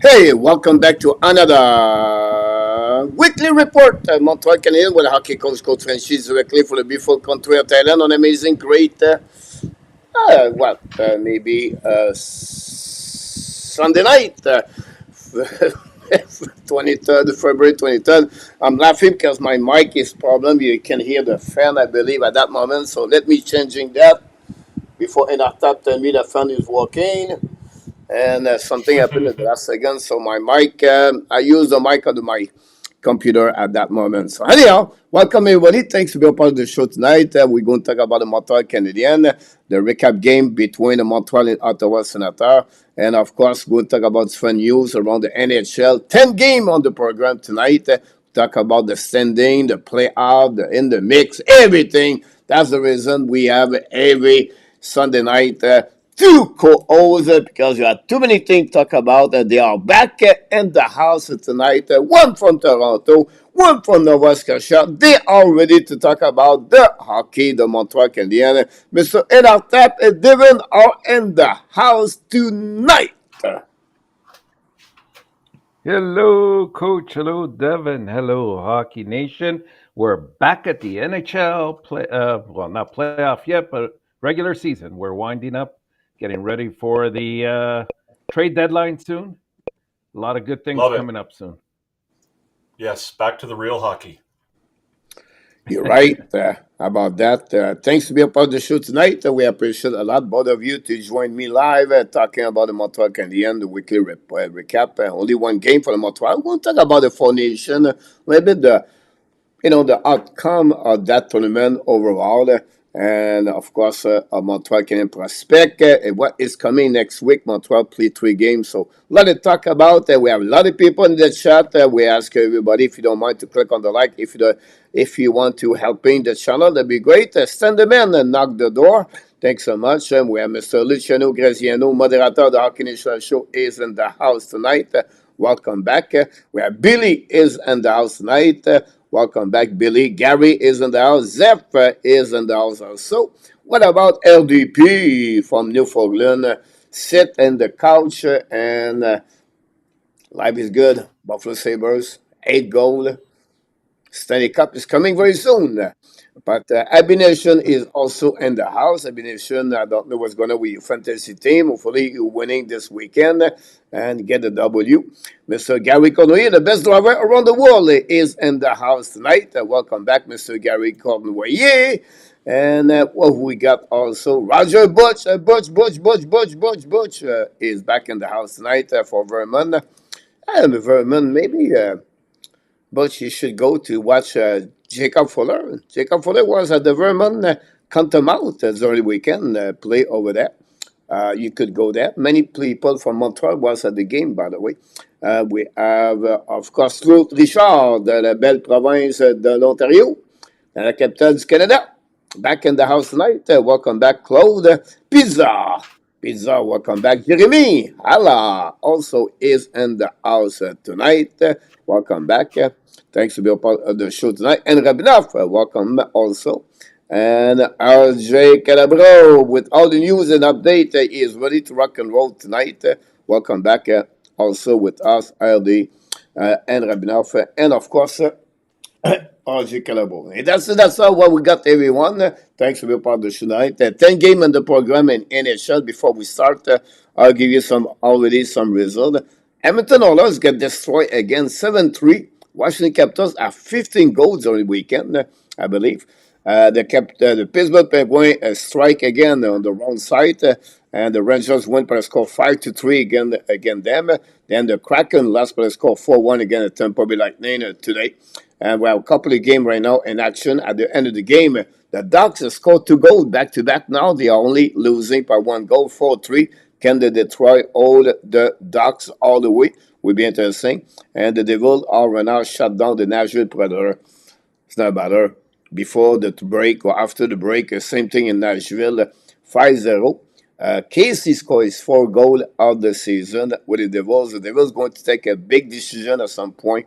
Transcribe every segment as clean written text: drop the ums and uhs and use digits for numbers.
Hey, welcome back to another weekly report. Montreal Canadiens with hockey coach Franchise directly for the beautiful country of Thailand on amazing, great, maybe Sunday night, 23rd, February 23rd. I'm laughing because my mic is problem. You can hear the fan, I believe, at that moment. So let me changing that before Enartap tell me the fan is working. And something happened at the last second. So my mic, I used the mic on my computer at that moment. So anyhow, welcome everybody. Thanks for being a part of the show tonight. We're going to talk about the Montreal Canadiens, the recap game between the Montreal and Ottawa Senators. And of course, we'll talk about fun news around the NHL. 10 game on the program tonight. Talk about the standing, the playoff, the in the mix, everything. That's the reason we have every Sunday night two co-hosts because you have too many things to talk about. They are back in the house tonight. One from Toronto, one from Nova Scotia. They are ready to talk about the hockey, the Montreal Canadiens. Mr. Enartap and Devin are in the house tonight. Hello, Coach. Hello, Devin. Hello, Hockey Nation. We're back at the NHL not playoff yet, but regular season. We're winding up, getting ready for the trade deadline soon. A lot of good things coming up soon. Yes, back to the real hockey. You're right about that. Thanks to be a part of the show tonight. We appreciate a lot, both of you, to join me live talking about the Montreal Canadiens, the weekly recap. Only one game for the Montreal. We'll talk about the formation, a little bit the outcome of that tournament overall. And of course, Montreal Canadiens prospect. What is coming next week? Montreal play 3 games. So a lot to talk about. We have a lot of people in the chat. We ask everybody if you don't mind to click on the like. If you want to help in the channel, that'd be great. Send them in and knock the door. Thanks so much. We have Mr. Luciano Graziano, moderator of the Hockey Nation Show, is in the house tonight. Welcome back. We have Billy is in the house tonight. Welcome back, Billy. Gary is in the house. Zeph is in the house also. What about LDP from Newfoundland? Sit in the couch and life is good. Buffalo Sabres, 8 goals. Stanley Cup is coming very soon. But Abination is also in the house. Abination, I don't know what's going on with your fantasy team. Hopefully, you're winning this weekend and get a W. Mr. Gary Cornway, the best driver around the world, is in the house tonight. Welcome back, Mr. Gary Cornway. And we got also Roger Butch. Butch is back in the house tonight for Vermont. Vermont, maybe... but you should go to watch Jacob Fuller. Jacob Fuller was at the Vermont Cantamount during the weekend, play over there. You could go there. Many people from Montreal was at the game, by the way. We have, of course, Claude Richard de la belle province de l'Ontario, la capitale du Canada. Back in the house tonight. Welcome back, Claude. Pizza, welcome back. Jeremy Hala also is in the house tonight. Welcome back. Thanks to be a part of the show tonight. And Rabinov, welcome also. And RJ Calabro, with all the news and update, is ready to rock and roll tonight. Welcome back also with us, RD and Rabinov. And of course, RJ Calabro. And that's all what we got, everyone. Thanks for being part of the show tonight. 10 game in the program in NHL. Before we start, I'll give you some result. Edmonton Oilers get destroyed again, 7-3. Washington Capitals have 15 goals on the weekend, I believe. The Pittsburgh Penguins strike again on the wrong side, and the Rangers win by a score 5-3 again them. Then the Kraken lost by a score 4-1 again at Tampa Bay Lightning today. And we have a couple of games right now in action. At the end of the game, the Ducks have scored 2 goals back-to-back now. They are only losing by 1 goal, 4-3. Can the Detroit hold the Ducks all the way? Will be interesting. And the Devils are right now shut down the Nashville Predator. It's not matter. Before the break or after the break, same thing in Nashville, 5-0. Casey scores 4 goals of the season with the Devils. The Devils going to take a big decision at some point.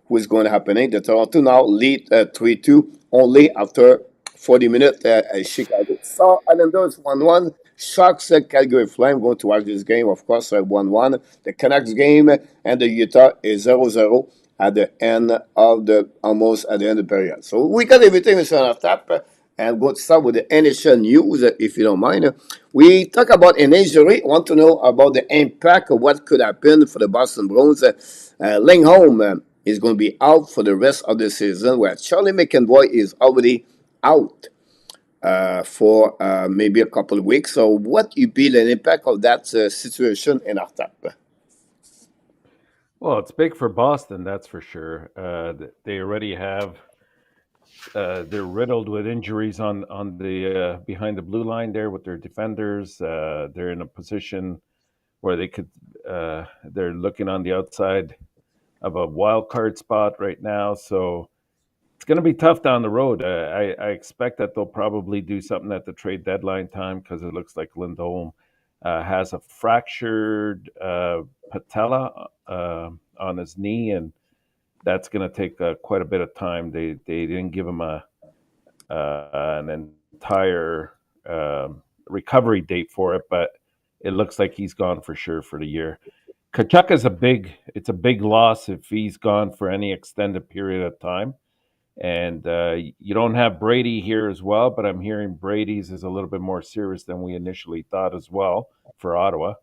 Who is going to happen? The Toronto now lead 3-2 only after 40 minutes at Chicago. So Islanders 1-1. Sharks Calgary Flame going to watch this game, of course, 1-1. The Canucks game and the Utah is 0-0 at the end of the almost at the end of the period. So we got everything on our tap. And we'll start with the NHL news, if you don't mind. We talk about an injury. Want to know about the impact of what could happen for the Boston Bruins. Lingholm is going to be out for the rest of the season, where Charlie McAvoy is already out for maybe a couple of weeks. So, what you be the impact of that situation in our tap? Well, it's big for Boston, that's for sure. They already have they're riddled with injuries on the behind the blue line there with their defenders. They're in a position where they could they're looking on the outside of a wild card spot right now. So it's going to be tough down the road. I expect that they'll probably do something at the trade deadline time because it looks like Lindholm has a fractured patella on his knee, and that's going to take quite a bit of time. They didn't give him an entire recovery date for it, but it looks like he's gone for sure for the year. Kachuk is a big loss if he's gone for any extended period of time. And you don't have Brady here as well, but I'm hearing Brady's is a little bit more serious than we initially thought as well for Ottawa.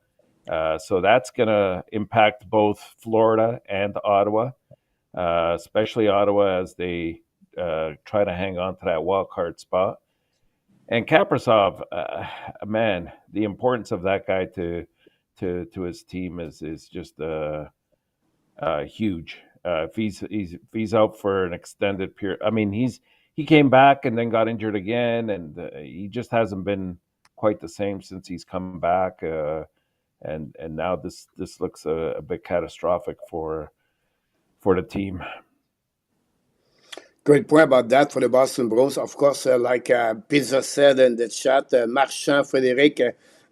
So that's going to impact both Florida and Ottawa, especially Ottawa as they try to hang on to that wild card spot. And Kaprizov, man, the importance of that guy to his team is just huge. If he's out for an extended period, I mean he came back and then got injured again, and he just hasn't been quite the same since he's come back. And now this looks a bit catastrophic for the team. Great point about that for the Boston Bruins. Of course, like Pizza said in the chat, Marchand, Frederic,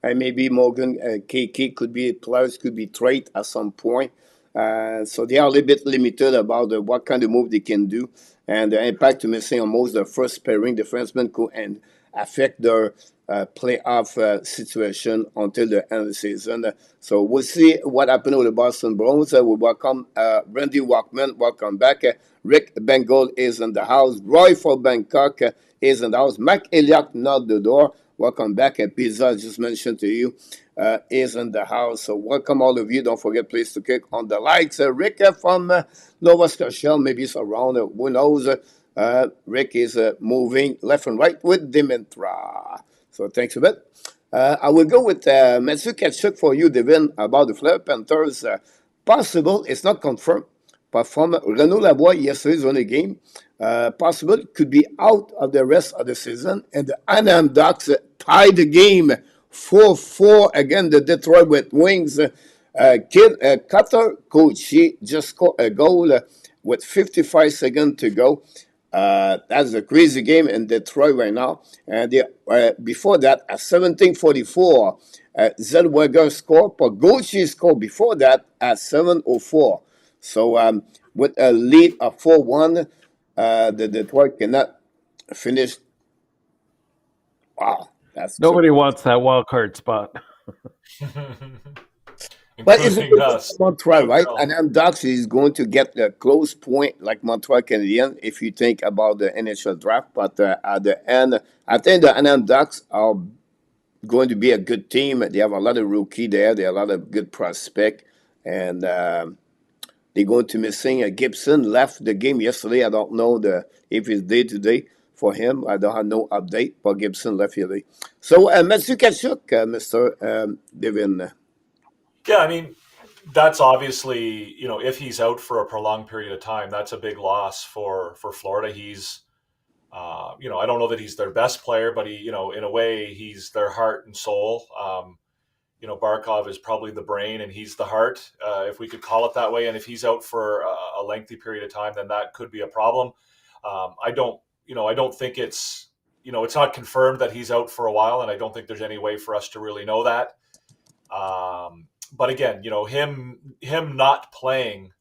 and maybe Morgan, KK could be players, could be traded at some point. So they are a little bit limited about what kind of move they can do, and the impact to missing almost the first pairing defenseman could and affect their playoff situation until the end of the season. So we'll see what happened with the Boston Bruins. We welcome Randy Walkman. Welcome back. Rick Bengal is in the house. Roy for Bangkok is in the house. Mac Elliott knocked the door. Welcome back. Pizza, just mentioned to you, is in the house. So welcome all of you. Don't forget, please, to click on the likes. Rick from Nova Scotia, maybe it's around. Who knows? Rick is moving left and right with Dimitra. So thanks a bit. I will go with Matthew Tkachuk for you, Devin, about the Florida Panthers. Possible, it's not confirmed, but from Renaud Lavoie yesterday's only game, possible could be out of the rest of the season. And the Anaheim Ducks tied the game 4-4 against the Detroit Red Wings. Cutter coach, he just scored a goal with 55 seconds to go. That's a crazy game in Detroit right now. And before that, at 17:44, Zellweger scored, but Gauthier scored before that at 7:04. So with a lead of 4-1, the Detroit cannot finish. Wow, that's Nobody wants that wild card spot. But it's Montreal, right? And then Ducks is going to get the close point like Montreal Canadiens if you think about the NHL draft. But at the end, I think the NM Ducks are going to be a good team. They have a lot of rookie there. They have a lot of good prospect. And they're going to missing Gibson. Left the game yesterday. I don't know if it's day-to-day for him. I don't have no update, but Gibson left yesterday. So, Matthew Tkachuk, Mr. Devin. Yeah, I mean, that's obviously, if he's out for a prolonged period of time, that's a big loss for Florida. He's, I don't know that he's their best player, but he, in a way, he's their heart and soul. Barkov is probably the brain and he's the heart, if we could call it that way. And if he's out for a lengthy period of time, then that could be a problem. I don't think it's not confirmed that he's out for a while, and I don't think there's any way for us to really know that. But again, him not playing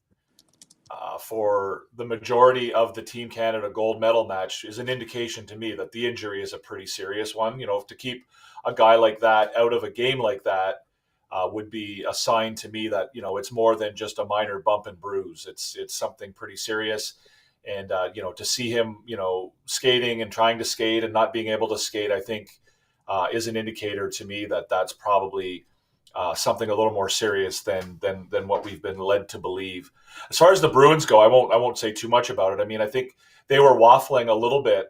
for the majority of the Team Canada gold medal match is an indication to me that the injury is a pretty serious one. To keep a guy like that out of a game like that would be a sign to me that it's more than just a minor bump and bruise. It's something pretty serious, and to see him skating and trying to skate and not being able to skate, I think is an indicator to me that that's probably something a little more serious than what we've been led to believe. As far as the Bruins go, I won't say too much about it. I mean, I think they were waffling a little bit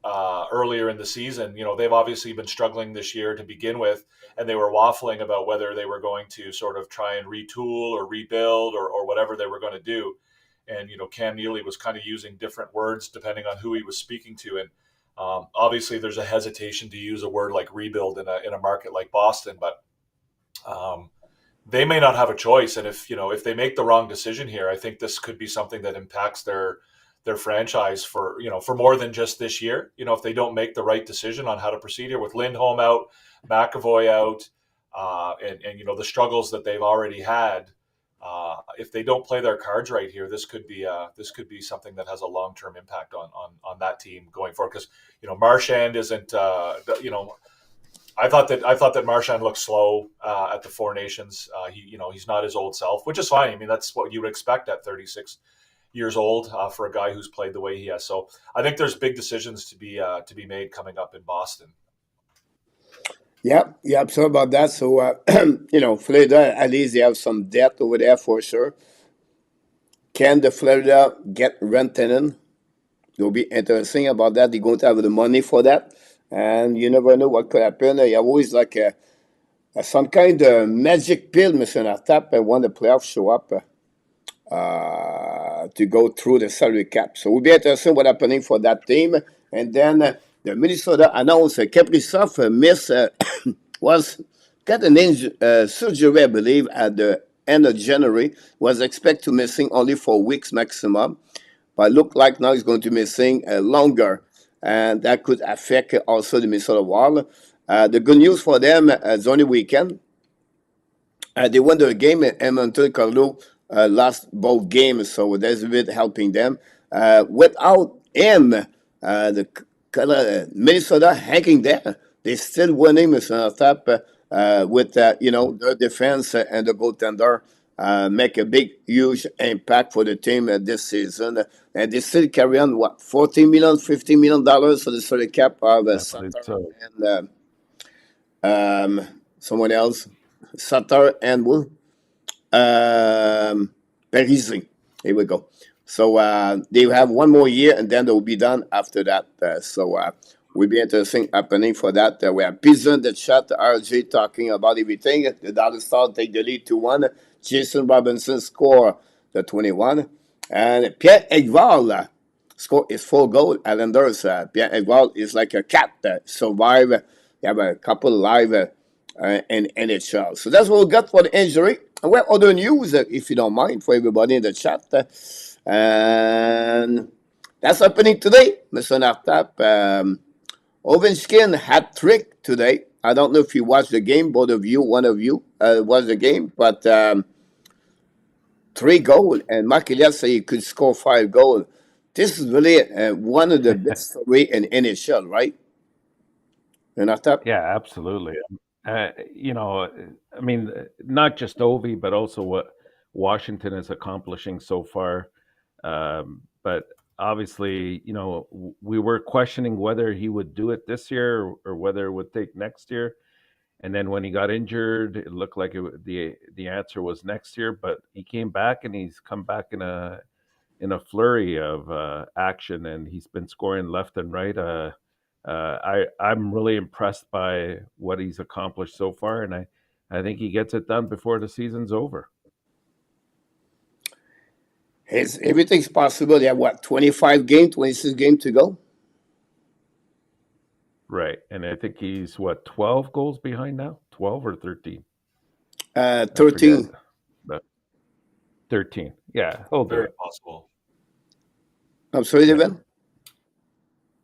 earlier in the season. They've obviously been struggling this year to begin with, and they were waffling about whether they were going to sort of try and retool or rebuild or whatever they were going to do. And Cam Neely was kind of using different words depending on who he was speaking to, and obviously there's a hesitation to use a word like rebuild in a market like Boston, but they may not have a choice. And if they make the wrong decision here, I think this could be something that impacts their franchise for more than just this year. If they don't make the right decision on how to proceed here with Lindholm out, McAvoy out, and the struggles that they've already had, if they don't play their cards right here, this could be something that has a long-term impact on that team going forward. Because Marchand isn't. I thought that Marchand looked slow at the Four Nations. He's not his old self, which is fine. I mean, that's what you would expect at 36 years old for a guy who's played the way he has. So I think there's big decisions to be made coming up in Boston. Yeah, sorry about that. So, Florida, at least they have some depth over there for sure. Can the Florida get Rantanen? It'll be interesting about that. They're going to have the money for that. And you never know what could happen. You have always like some kind of magic pill, Mr. Nartap, and when the playoffs show up to go through the salary cap. So we'll be interested what's happening for that team. And then the Minnesota announced Kaprizov got an surgery, I believe, at the end of January. Was expected to missing only 4 weeks maximum. But look like now he's going to be missing longer. And that could affect also the Minnesota Wild. The good news for them is only weekend. They won the game in Edmonton. Carlo lost both games, so that's a bit helping them. Without him, the Minnesota hanging there. They're still winning, Mr. Tap, with their defense and the goaltender. Make a big, huge impact for the team this season. And they still carry on, $14 million, $15 million for the salary cap of Sutter and someone else. Sutter and Parise. Here we go. So they have one more year, and then they'll be done after that. Will be interesting happening for that. We have Pizza in the chat, RJ talking about everything. The Dallas Stars take the lead 2-1. Jason Robinson score the 21. And Pierre Engvall score his 4 goal. Islanders, Pierre Engvall is like a cat that survive. They have a couple live in NHL. So that's what we got for the injury. And we have other news, if you don't mind, for everybody in the chat. And that's happening today, Mr. Nartap. Ovechkin hat trick today. I don't know if you watched the game, both of you, one of you watched the game, but 3 goals, and Mark Elias said he could score 5 goals. This is really one of the best stories in NHL, right? Yeah, absolutely. I mean, not just Ovi, but also what Washington is accomplishing so far. But obviously, we were questioning whether he would do it this year or whether it would take next year. And then when he got injured, it looked like the answer was next year. But he came back, and he's come back in a flurry of action, and he's been scoring left and right. I'm really impressed by what he's accomplished so far, and I think he gets it done before the season's over. Everything's possible. They have 25 games, 26 games to go? Right. And I think he's 12 goals behind now? 12 or 13? 13. 13. Yeah. Very possible. I'm sorry, Devin?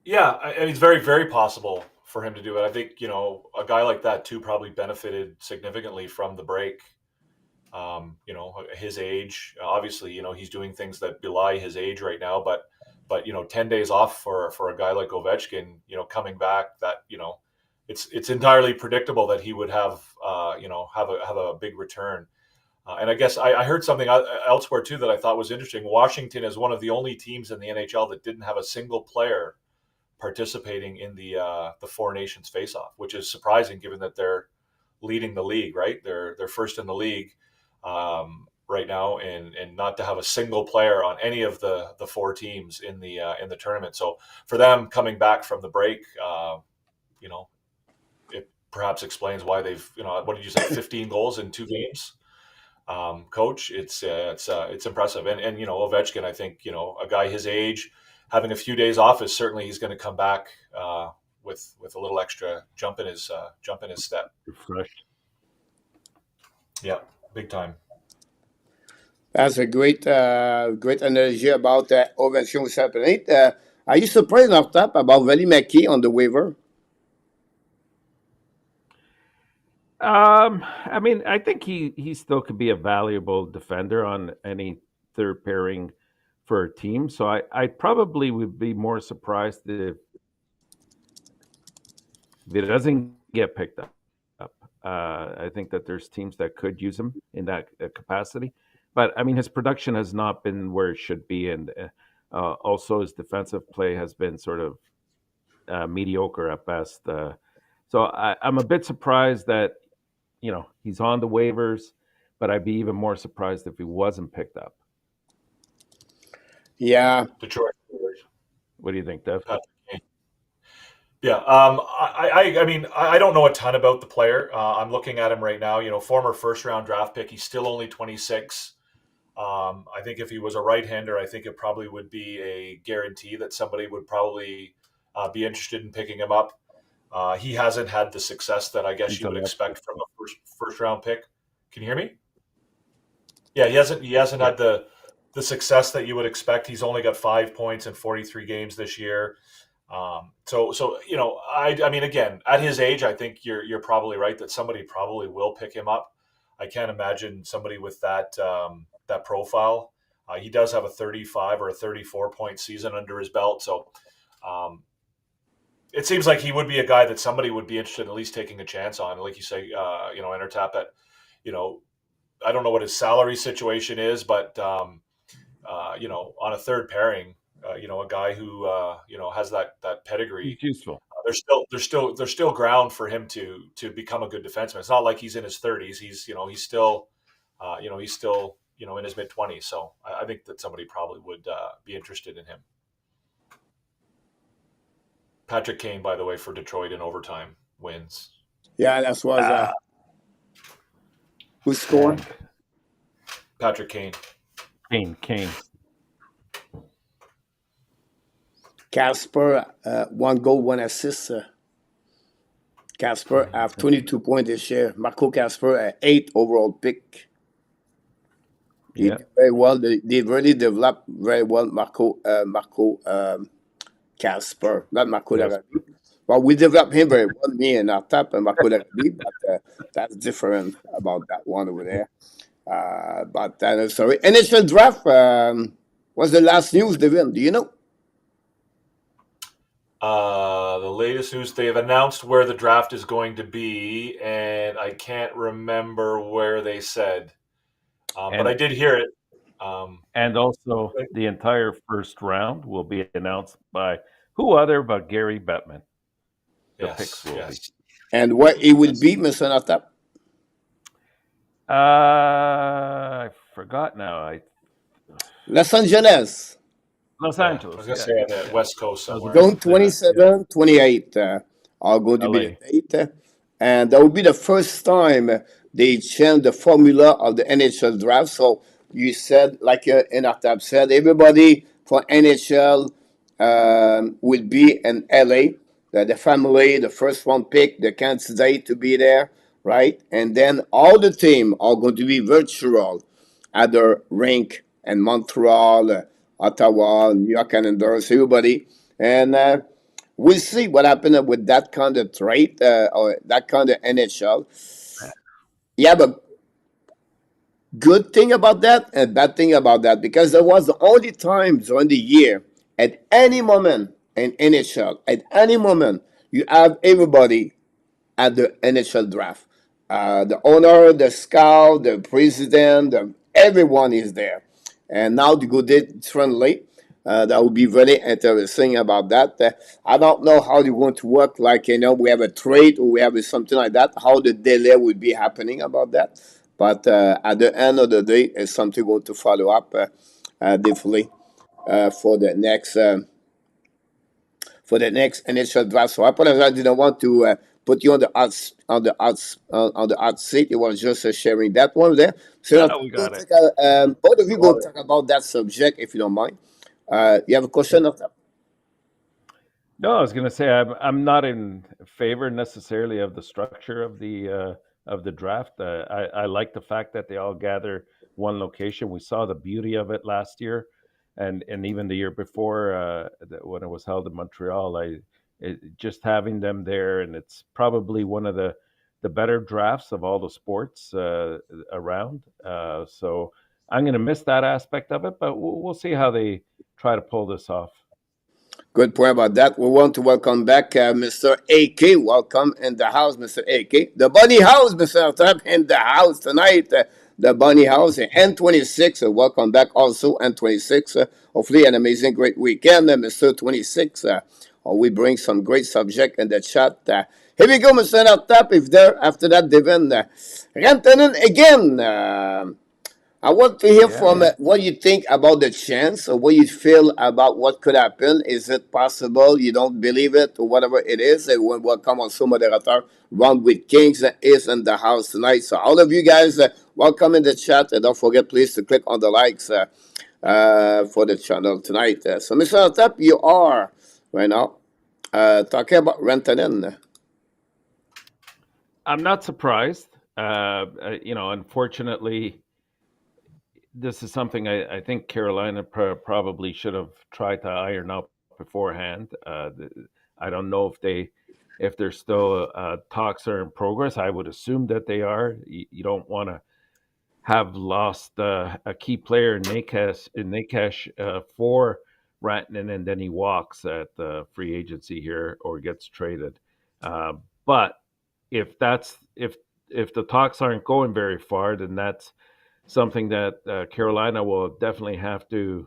Yeah, it's very, very possible for him to do it. I think, a guy like that too probably benefited significantly from the break. his age. Obviously, he's doing things that belie his age right now, but 10 days off for a guy like Ovechkin, coming back, that, it's entirely predictable that he would have a big return. And I guess I heard something elsewhere too that I thought was interesting. Washington is one of the only teams in the NHL that didn't have a single player participating in the Four Nations faceoff, which is surprising given that they're leading the league, right? They're first in the league right now, and not to have a single player on any of the four teams in the tournament. So for them coming back from the break, it perhaps explains why they've, what did you say, 15 goals in 2 games. Coach, it's impressive, and Ovechkin, I think, a guy his age having a few days off is certainly, he's going to come back with a little extra jump in his step. Refreshed. Yeah, big time. That's a great analogy about Ovechkin was happening. Are you surprised off top about Valimaki on the waiver? I mean, I think he still could be a valuable defender on any third pairing for a team. So I probably would be more surprised if it doesn't get picked up. I think that there's teams that could use him in that capacity. But I mean, his production has not been where it should be, and also his defensive play has been sort of mediocre at best. So I'm a bit surprised that he's on the waivers, but I'd be even more surprised if he wasn't picked up. Yeah. Detroit. What do you think, Dev? Yeah, I mean, I don't know a ton about the player. I'm looking at him right now. Former first-round draft pick. He's still only 26. I think if he was a right-hander, I think it probably would be a guarantee that somebody would probably be interested in picking him up. He hasn't had the success that I guess you would expect from a first-round pick. Can you hear me? Yeah, he hasn't had the success that you would expect. He's only got 5 points in 43 games this year. So I mean, again, at his age, I think you're probably right that somebody probably will pick him up. I can't imagine somebody with that profile. He does have a 35 or a 34 point season under his belt, so it seems like he would be a guy that somebody would be interested in at least taking a chance on. Like you say, Intertap, that I don't know what his salary situation is, but on a third pairing. A guy who has that pedigree. He's useful. There's still ground for him to become a good defenseman. It's not like he's in his 30s. He's still in his mid 20s. So I think that somebody probably would be interested in him. Patrick Kane, by the way, for Detroit in overtime wins. Yeah, that's what. Who scored? Patrick Kane. Kane. Casper, 1 goal, 1 assist. Casper have 22 points this year. Marco Casper, 8 overall pick. He did very well. They really developed very well Marco Casper, not Marco Larabi. Well, we developed him very well, me and Artap and Marco Larabi, but that's different about that one over there. Sorry. NHL draft, what's the last news, Devin? Do you know? The latest news, they have announced where the draft is going to be, and I can't remember where they said, but I did hear it. And also, the entire first round will be announced by who other but Gary Bettman. The picks will be. And what it will be, Mr. Natap? I forgot now. Los Angeles. I was going to say the West Coast somewhere. Zone 27, 28 are going to be the date. And that will be the first time they change the formula of the NHL draft. So you said, like Inartab said, everybody for NHL will be in LA. The family, the first one pick, the candidate to be there, right? And then all the team are going to be virtual at the rink in Montreal, Ottawa, New York Canadiens, everybody. And we'll see what happens with that kind of trade or that kind of NHL. Yeah, but Good thing about that and bad thing about that, because there was the only time during the year, at any moment in NHL, at any moment, you have everybody at the NHL draft. The owner, the scout, the president, everyone is there. And now to go differently, that would be very interesting about that. I don't know how they're going to work. Like, we have a trade or we have something like that. How the delay would be happening about that. But at the end of the day, it's something going to follow up definitely for the next. For the next initial draft. So I apologize. I didn't want to put you on the hot seat. It was just sharing that one there. So now, We got it. both of you go talk about that subject if you don't mind. You have a question of that? No, I was going to say I'm not in favor necessarily of the structure of the draft. I like the fact that they all gather one location. We saw the beauty of it last year, and even the year before when it was held in Montreal. Just having them there, and it's probably one of the better drafts of all the sports around. So I'm going to miss that aspect of it, but we'll see how they try to pull this off. Good point about that. We want to welcome back Mr. AK. Welcome in the house, Mr. AK. The Bunny House, Mr. Top, in the house tonight. The Bunny House, N26. Welcome back also, N26. Hopefully, an amazing, great weekend, Mr. 26. We bring some great subject in the chat. Here we go, Mr. Top. If there, after that, Devin Rantanen again. I want to hear from what you think about the chance, or what you feel about what could happen. Is it possible? You don't believe it, or whatever it is. And we welcome also moderator Ron with Kings is in the house tonight. So all of you guys, welcome in the chat. And don't forget, please, to click on the likes for the channel tonight. So, Mr. Tap, you are right now talking about Rantanen. I'm not surprised. Unfortunately, this is something I think Carolina probably should have tried to iron out beforehand. I don't know if there's still talks are in progress. I would assume that they are. You don't want to have lost a key player in Nakash for Rantanen, and then he walks at the free agency here or gets traded. But if the talks aren't going very far, then that's something that Carolina will definitely have to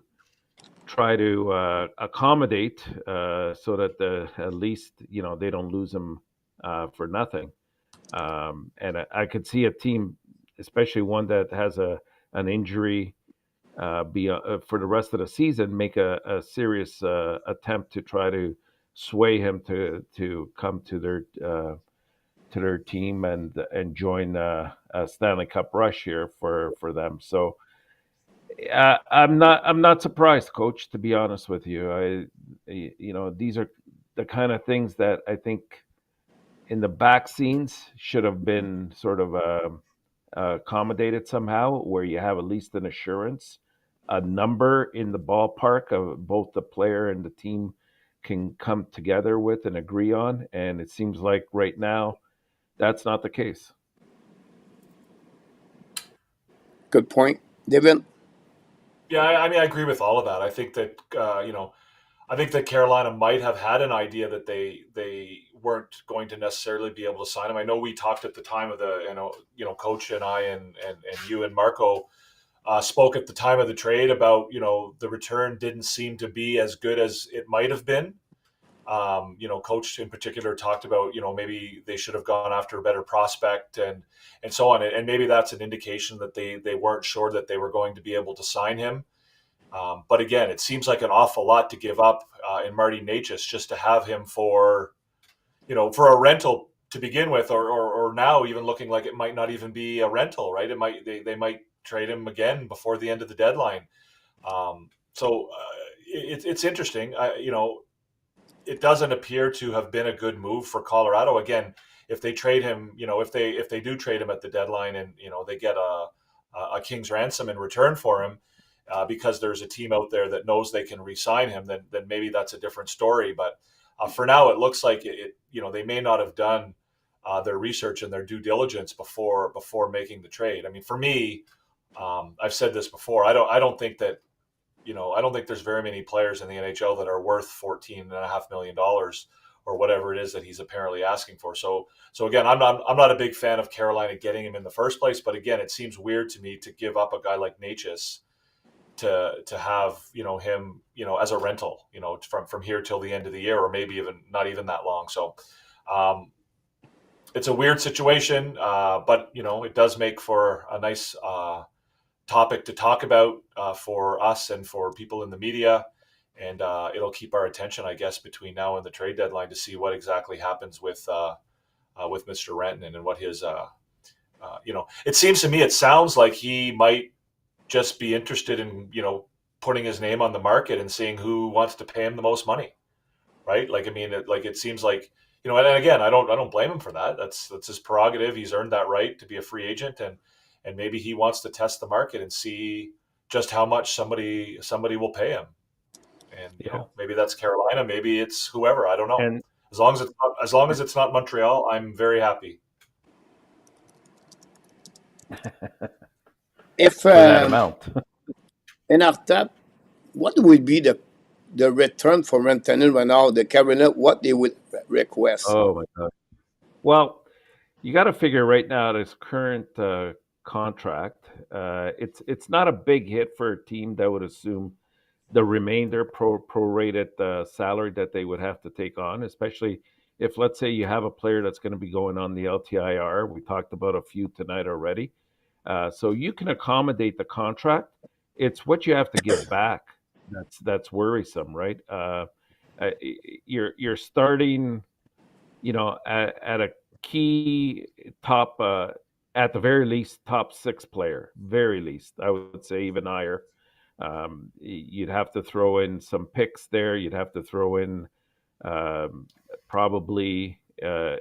try to accommodate so that at least they don't lose him for nothing. And I could see a team, especially one that has an injury, be for the rest of the season, make a serious attempt to try to sway him to come to their team and join a Stanley Cup rush here for them. So I'm not surprised, Coach. To be honest with you, these are the kind of things that I think in the back scenes should have been sort of accommodated somehow, where you have at least an assurance, a number in the ballpark of both the player and the team can come together with and agree on. And it seems like right now that's not the case. Good point, Devin. Yeah, I mean, I agree with all of that. I think that I think that Carolina might have had an idea that they weren't going to necessarily be able to sign him. I know we talked at the time of the Coach and I and you and Marco spoke at the time of the trade about the return didn't seem to be as good as it might have been. Coach in particular talked about maybe they should have gone after a better prospect and so on, and maybe that's an indication that they weren't sure that they were going to be able to sign him. But again, it seems like an awful lot to give up in Marty Necas just to have him for a rental to begin with, or now even looking like it might not even be a rental, right? They might trade him again before the end of the deadline. So it's interesting. It doesn't appear to have been a good move for Colorado. Again, if they trade him, if they do trade him at the deadline and they get a king's ransom in return for him, because there's a team out there that knows they can re-sign him, then maybe that's a different story. But for now, it looks like they may not have done their research and their due diligence before making the trade. I mean, for me, I've said this before. I don't think that, I don't think there's very many players in the NHL that are worth $14.5 million or whatever it is that he's apparently asking for. So again, I'm not a big fan of Carolina getting him in the first place. But again, it seems weird to me to give up a guy like Natchez to have him as a rental from here till the end of the year, or maybe even not even that long. So it's a weird situation, but it does make for a nice topic to talk about for us and for people in the media, and it'll keep our attention, I guess, between now and the trade deadline to see what exactly happens with Mr. Rantanen and what his it seems to me, it sounds like he might just be interested in putting his name on the market and seeing who wants to pay him the most money, right? Like, I mean, it seems like and again, I don't blame him for that. That's his prerogative. He's earned that right to be a free agent, and maybe he wants to test the market and see just how much somebody will pay him. And maybe that's Carolina, maybe it's whoever. I don't know. And as long as it's not Montreal, I'm very happy. If for that amount. in our top, what would be the return for Rantanen right now? The Carolina, what they would request? Oh my God. Well, you got to figure right now his current contract. It's not a big hit for a team that would assume the remainder prorated salary that they would have to take on, especially if, let's say, you have a player that's going to be going on the LTIR. We talked about a few tonight already. So you can accommodate the contract. It's what you have to give back that's worrisome, right? You're starting, at a key top, at the very least, top 6 player. Very least, I would say even higher. You'd have to throw in some picks there. You'd have to throw in probably a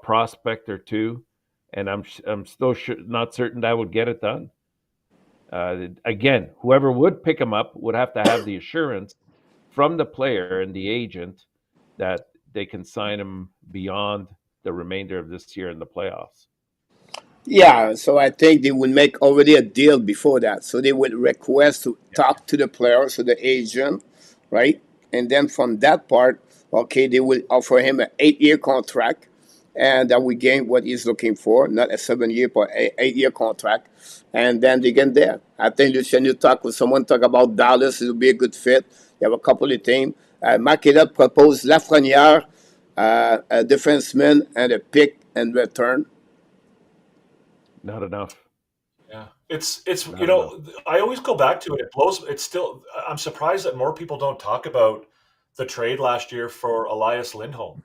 prospect or two, and I'm still not certain that would get it done. Again, whoever would pick him up would have to have the assurance from the player and the agent that they can sign him beyond the remainder of this year in the playoffs. Yeah, so I think they would make already a deal before that. So they would request to talk to the player, so the agent, right? And then from that part, okay, they will offer him an 8-year contract, and that we gain what he's looking for, not a 7-year, but an 8-year contract. And then they get there. I think Lucien, you talk with someone, talk about Dallas, it will be a good fit. You have a couple of teams. Makeda proposed Lafrenière, a defenseman, and a pick in return. Not enough. Yeah, it's I always go back to it. It blows. It's still. I'm surprised that more people don't talk about the trade last year for Elias Lindholm.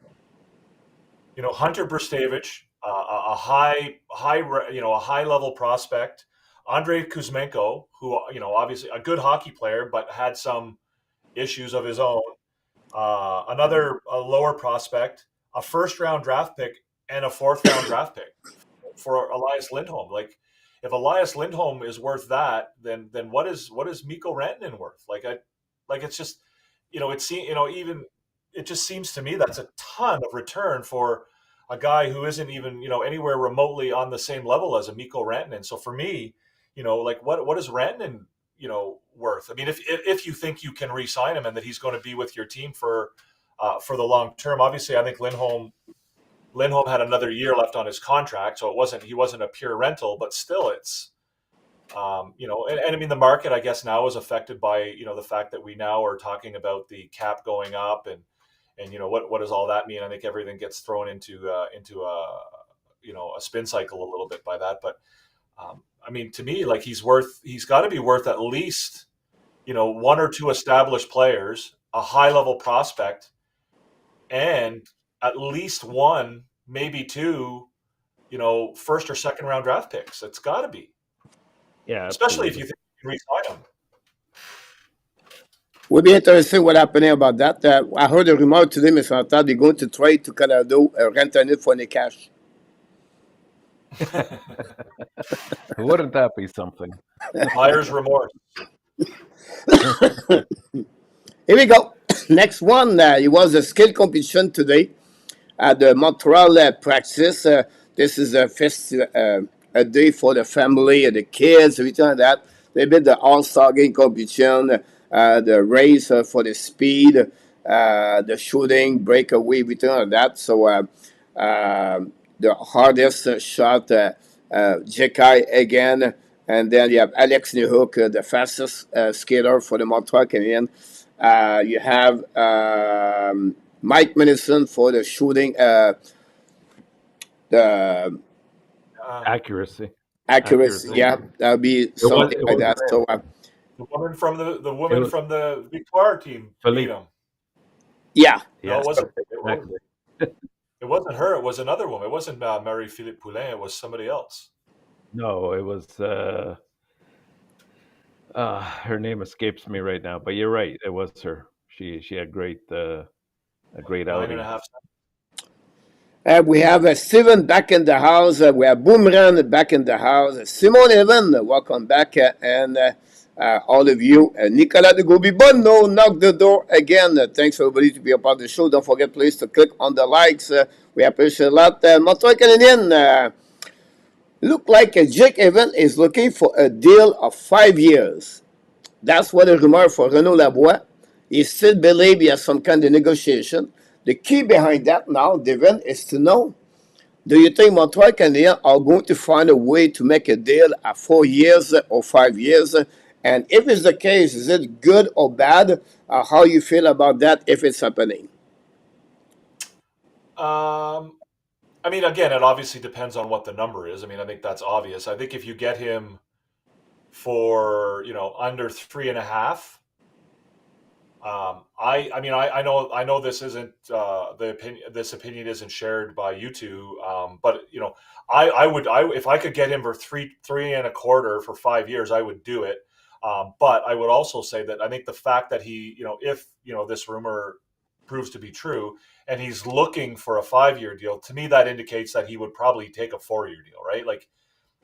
Hunter Brustevich, a high level prospect. Andrei Kuzmenko, who obviously a good hockey player, but had some issues of his own. Another lower prospect, a 1st-round draft pick, and a 4th-round draft pick for Elias Lindholm. Like, if Elias Lindholm is worth that, then what is Mikko Rantanen worth? It's just it just seems to me that's a ton of return for a guy who isn't even anywhere remotely on the same level as a Mikko Rantanen. So for me, what is Rantanen worth? I mean, if you think you can re-sign him and that he's going to be with your team for the long term, obviously I think Lindholm had another year left on his contract, so he wasn't a pure rental, but still it's and I mean, the market, I guess, now is affected by the fact that we now are talking about the cap going up, and what does all that mean? I think everything gets thrown into a spin cycle a little bit by that. But I mean, to me, like, he's got to be worth at least 1 or 2 established players, a high level prospect, and at least 1, maybe 2, 1st or 2nd round draft picks. It's got to be. Yeah, especially absolutely. if you think you can re-sign him. Would be interesting what happening about that. I heard a rumor today, Mr. Antal, they're going to trade to Canada, Rantanen for the cash. Wouldn't that be something? Buyer's remorse. Here we go. Next one. It was a skill competition today at the Montreal practice. This is a a day for the family and the kids, everything like that. They did the All-Star game competition, the race for the speed, the shooting, breakaway, everything like that. So the hardest shot, Jekai again. And then you have Alex Nehuk, the fastest skater for the Montreal Canadiens. You have Mike Minison for the shooting, the Accuracy. accuracy. Yeah, that would be something it like was that. So The woman from the Victoire team beat him. yeah, No, it wasn't. Exactly. It wasn't her. It was another woman. It wasn't Marie-Philippe Poulin. It was somebody else. No, it was. Her name escapes me right now, but you're right. It was her. She had a great outing. 9.5. We have Steven back in the house. We have Boomerang back in the house. Simon Evan, welcome back. And all of you. Nicolas de Gobi-Bonno knocked the door again. Thanks everybody to be a part of the show. Don't forget, please, to click on the likes. We appreciate a lot. Montreal Canadiens look like Jake Evans is looking for a deal of 5 years. That's what the rumor for Renaud Lavoie. He still believes he has some kind of negotiation. The key behind that now, Devin, is to know, do you think Montreal Canadiens are going to find a way to make a deal at 4 years or 5 years? And if it's the case, is it good or bad? How you feel about that if it's happening? I mean, again, it obviously depends on what the number is. I mean, I think that's obvious. I think if you get him for under 3.5, I know this isn't the opinion. This opinion isn't shared by you two, but I would if I could get him for 3.25 for 5 years, I would do it. But I would also say that I think the fact that he, if this rumor proves to be true and he's looking for a 5-year deal, to me that indicates that he would probably take a 4-year deal, right? Like,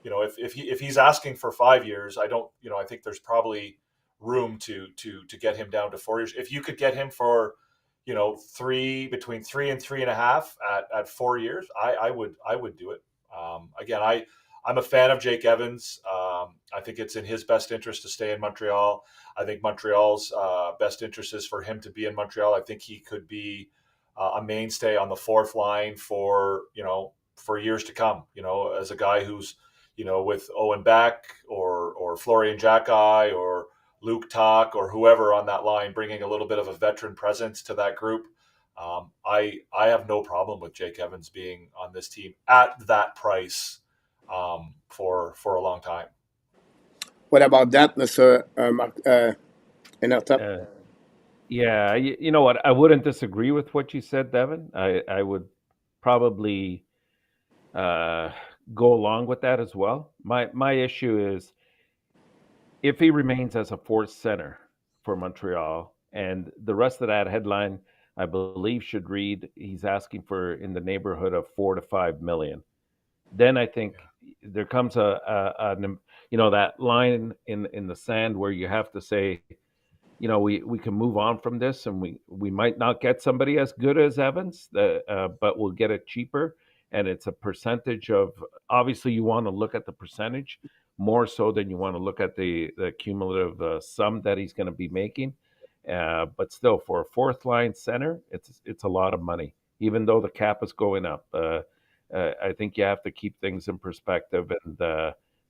if he's asking for 5 years, I don't, I think there's probably room to get him down to 4 years. If you could get him for, between 3 and 3.5 at 4 years, I would do it. Again, I'm a fan of Jake Evans. I think it's in his best interest to stay in Montreal. I think Montreal's best interest is for him to be in Montreal. I think he could be a mainstay on the fourth line for years to come. As a guy who's with Owen Beck or Florian Jacki or Luke Talk or whoever on that line, bringing a little bit of a veteran presence to that group. I have no problem with Jake Evans being on this team at that price for a long time. What about that, Mr. Yeah, you know what? I wouldn't disagree with what you said, Devin. I would probably go along with that as well. My issue is if he remains as a fourth center for Montreal, and the rest of that headline, I believe, should read he's asking for in the neighborhood of $4 to $5 million. Then I think there comes that line in the sand where you have to say, we can move on from this, and we might not get somebody as good as Evans, but we'll get it cheaper. And it's a percentage of, obviously you want to look at the percentage more so than you want to look at the cumulative sum that he's going to be making. But still, for a fourth line center, it's a lot of money, even though the cap is going up. I think you have to keep things in perspective, and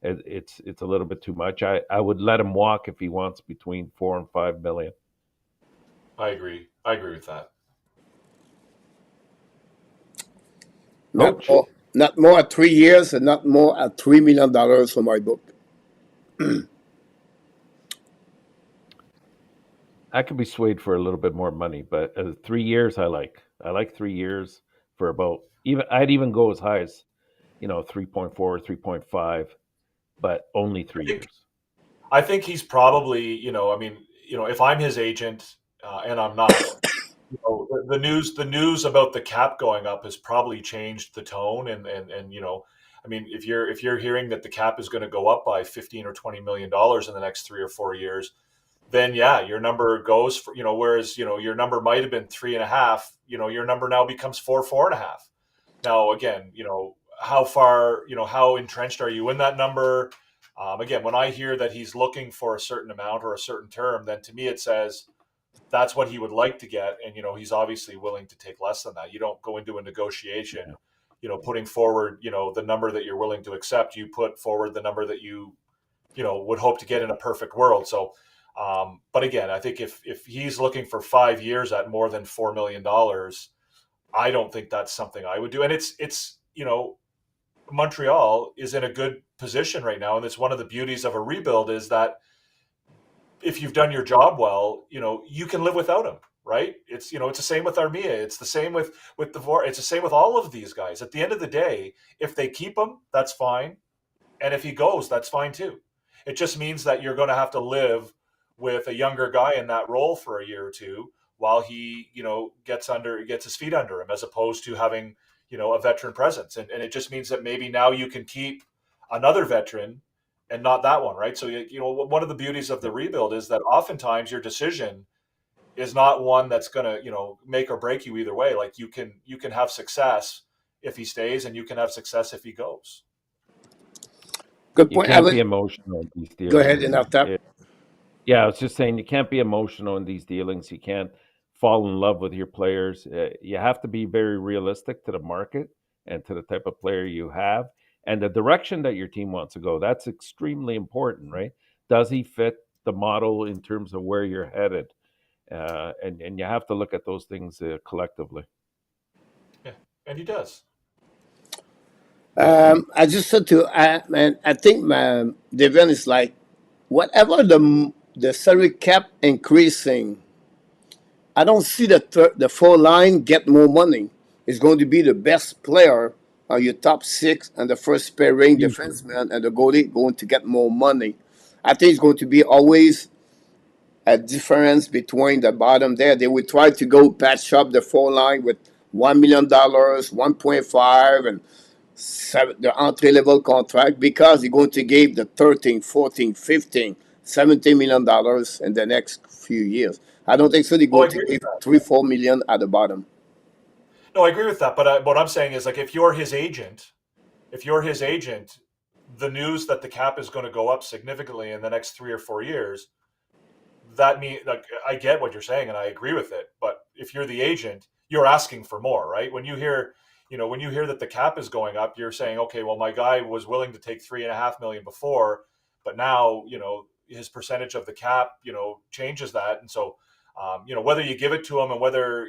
it's a little bit too much. I would let him walk if he wants between $4 and $5 million. I agree with that. Not more at 3 years and not more at $3 million for my book. I could be swayed for a little bit more money, but 3 years I like 3 years for about, I'd even go as high as 3.4 or 3.5, but only 3 years. I think he's probably, if I'm his agent, and I'm not, the news about the cap going up has probably changed the tone, and if you're hearing that the cap is going to go up by $15 or $20 million in the next 3 or 4 years, then yeah, your number goes for, whereas your number might have been 3.5, your number now becomes 4.5. Now again, how far, how entrenched are you in that number? Again, when I hear that he's looking for a certain amount or a certain term, then to me it says that's what he would like to get, and he's obviously willing to take less than that. You don't go into a negotiation, putting forward, the number that you're willing to accept. You put forward the number that you would hope to get in a perfect world. So, but again, I think if he's looking for 5 years at more than $4 million, I don't think that's something I would do. And it's Montreal is in a good position right now, and it's one of the beauties of a rebuild is that if you've done your job well, you can live without him, right? It's it's the same with Armia. It's the same with Devore. It's the same with all of these guys. At the end of the day, if they keep him, that's fine, and if he goes, that's fine too. It just means that you're going to have to live with a younger guy in that role for a year or two while he gets his feet under him, as opposed to having a veteran presence. And it just means that maybe now you can keep another veteran and not that one, right? So, one of the beauties of the rebuild is that oftentimes your decision is not one that's going to, make or break you either way. Like you can have success if he stays, and you can have success if he goes. Good You point. can't be emotional in these dealings. Go ahead, and after. Yeah, I was just saying you can't be emotional in these dealings. You can't fall in love with your players. You have to be very realistic to the market and to the type of player you have and the direction that your team wants to go. That's extremely important, right? Does he fit the model in terms of where you're headed? And you have to look at those things collectively. Yeah, and he does. I just said to I think Devin is like whatever the salary cap increasing. I don't see the four line get more money. It's going to be the best player on your top six and the first pairing defenseman and the goalie going to get more money. I think it's going to be always a difference between the bottom there. They will try to go patch up the four line with $1 million, 1.5, and the entry level contract because you're going to give the 13, 14, 15, $70 million in the next few years. I don't think so. They're going to give 3-4 million at the bottom. No, I agree with that. But what I'm saying is, like, if you're his agent, the news that the cap is going to go up significantly in the next 3 or 4 years, that means, like, I get what you're saying and I agree with it. But if you're the agent, you're asking for more, right? When you hear that the cap is going up, you're saying, okay, well, my guy was willing to take $3.5 million before, but now, his percentage of the cap, changes that. And so, whether you give it to him and whether,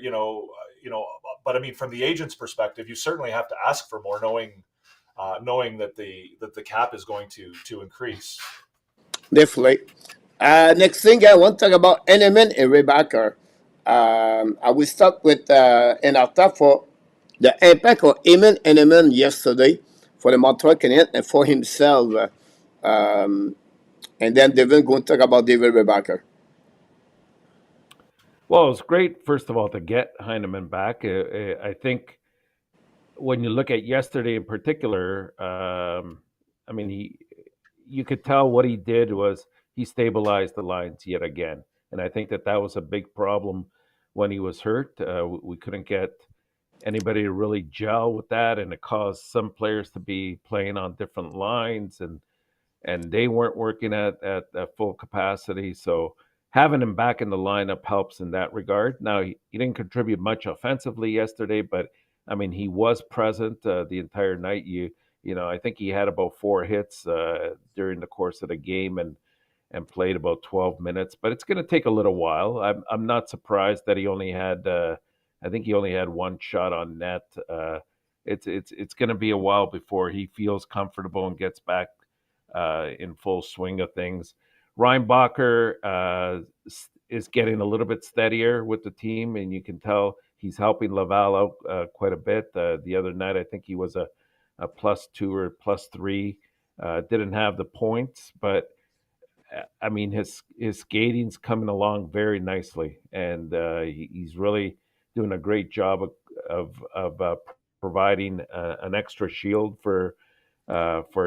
but I mean, from the agent's perspective, you certainly have to ask for more, knowing that the cap is going to increase. Definitely. Next thing I want to talk about Eneman and Rebecca. I will start with an after for the impact of Eamon Eneman yesterday for the Montreal Canadiens and for himself. And then Devin going to talk about David Rebecca. Well, it's great, first of all, to get Heineman back. I think when you look at yesterday in particular, I mean, you could tell what he did was he stabilized the lines yet again. And I think that was a big problem when he was hurt. We couldn't get anybody to really gel with that, and it caused some players to be playing on different lines, and they weren't working at full capacity. So having him back in the lineup helps in that regard. Now, he didn't contribute much offensively yesterday, but I mean, he was present the entire night. I think he had about 4 hits during the course of the game and played about 12 minutes. But it's going to take a little while. I'm not surprised that he only had. I think he only had 1 shot on net. It's going to be a while before he feels comfortable and gets back in full swing of things. Reinbacher is getting a little bit steadier with the team, and you can tell he's helping Laval out quite a bit. The other night, I think he was a +2 or +3. Didn't have the points, but I mean, his skating's coming along very nicely, and he's really doing a great job of providing an extra shield for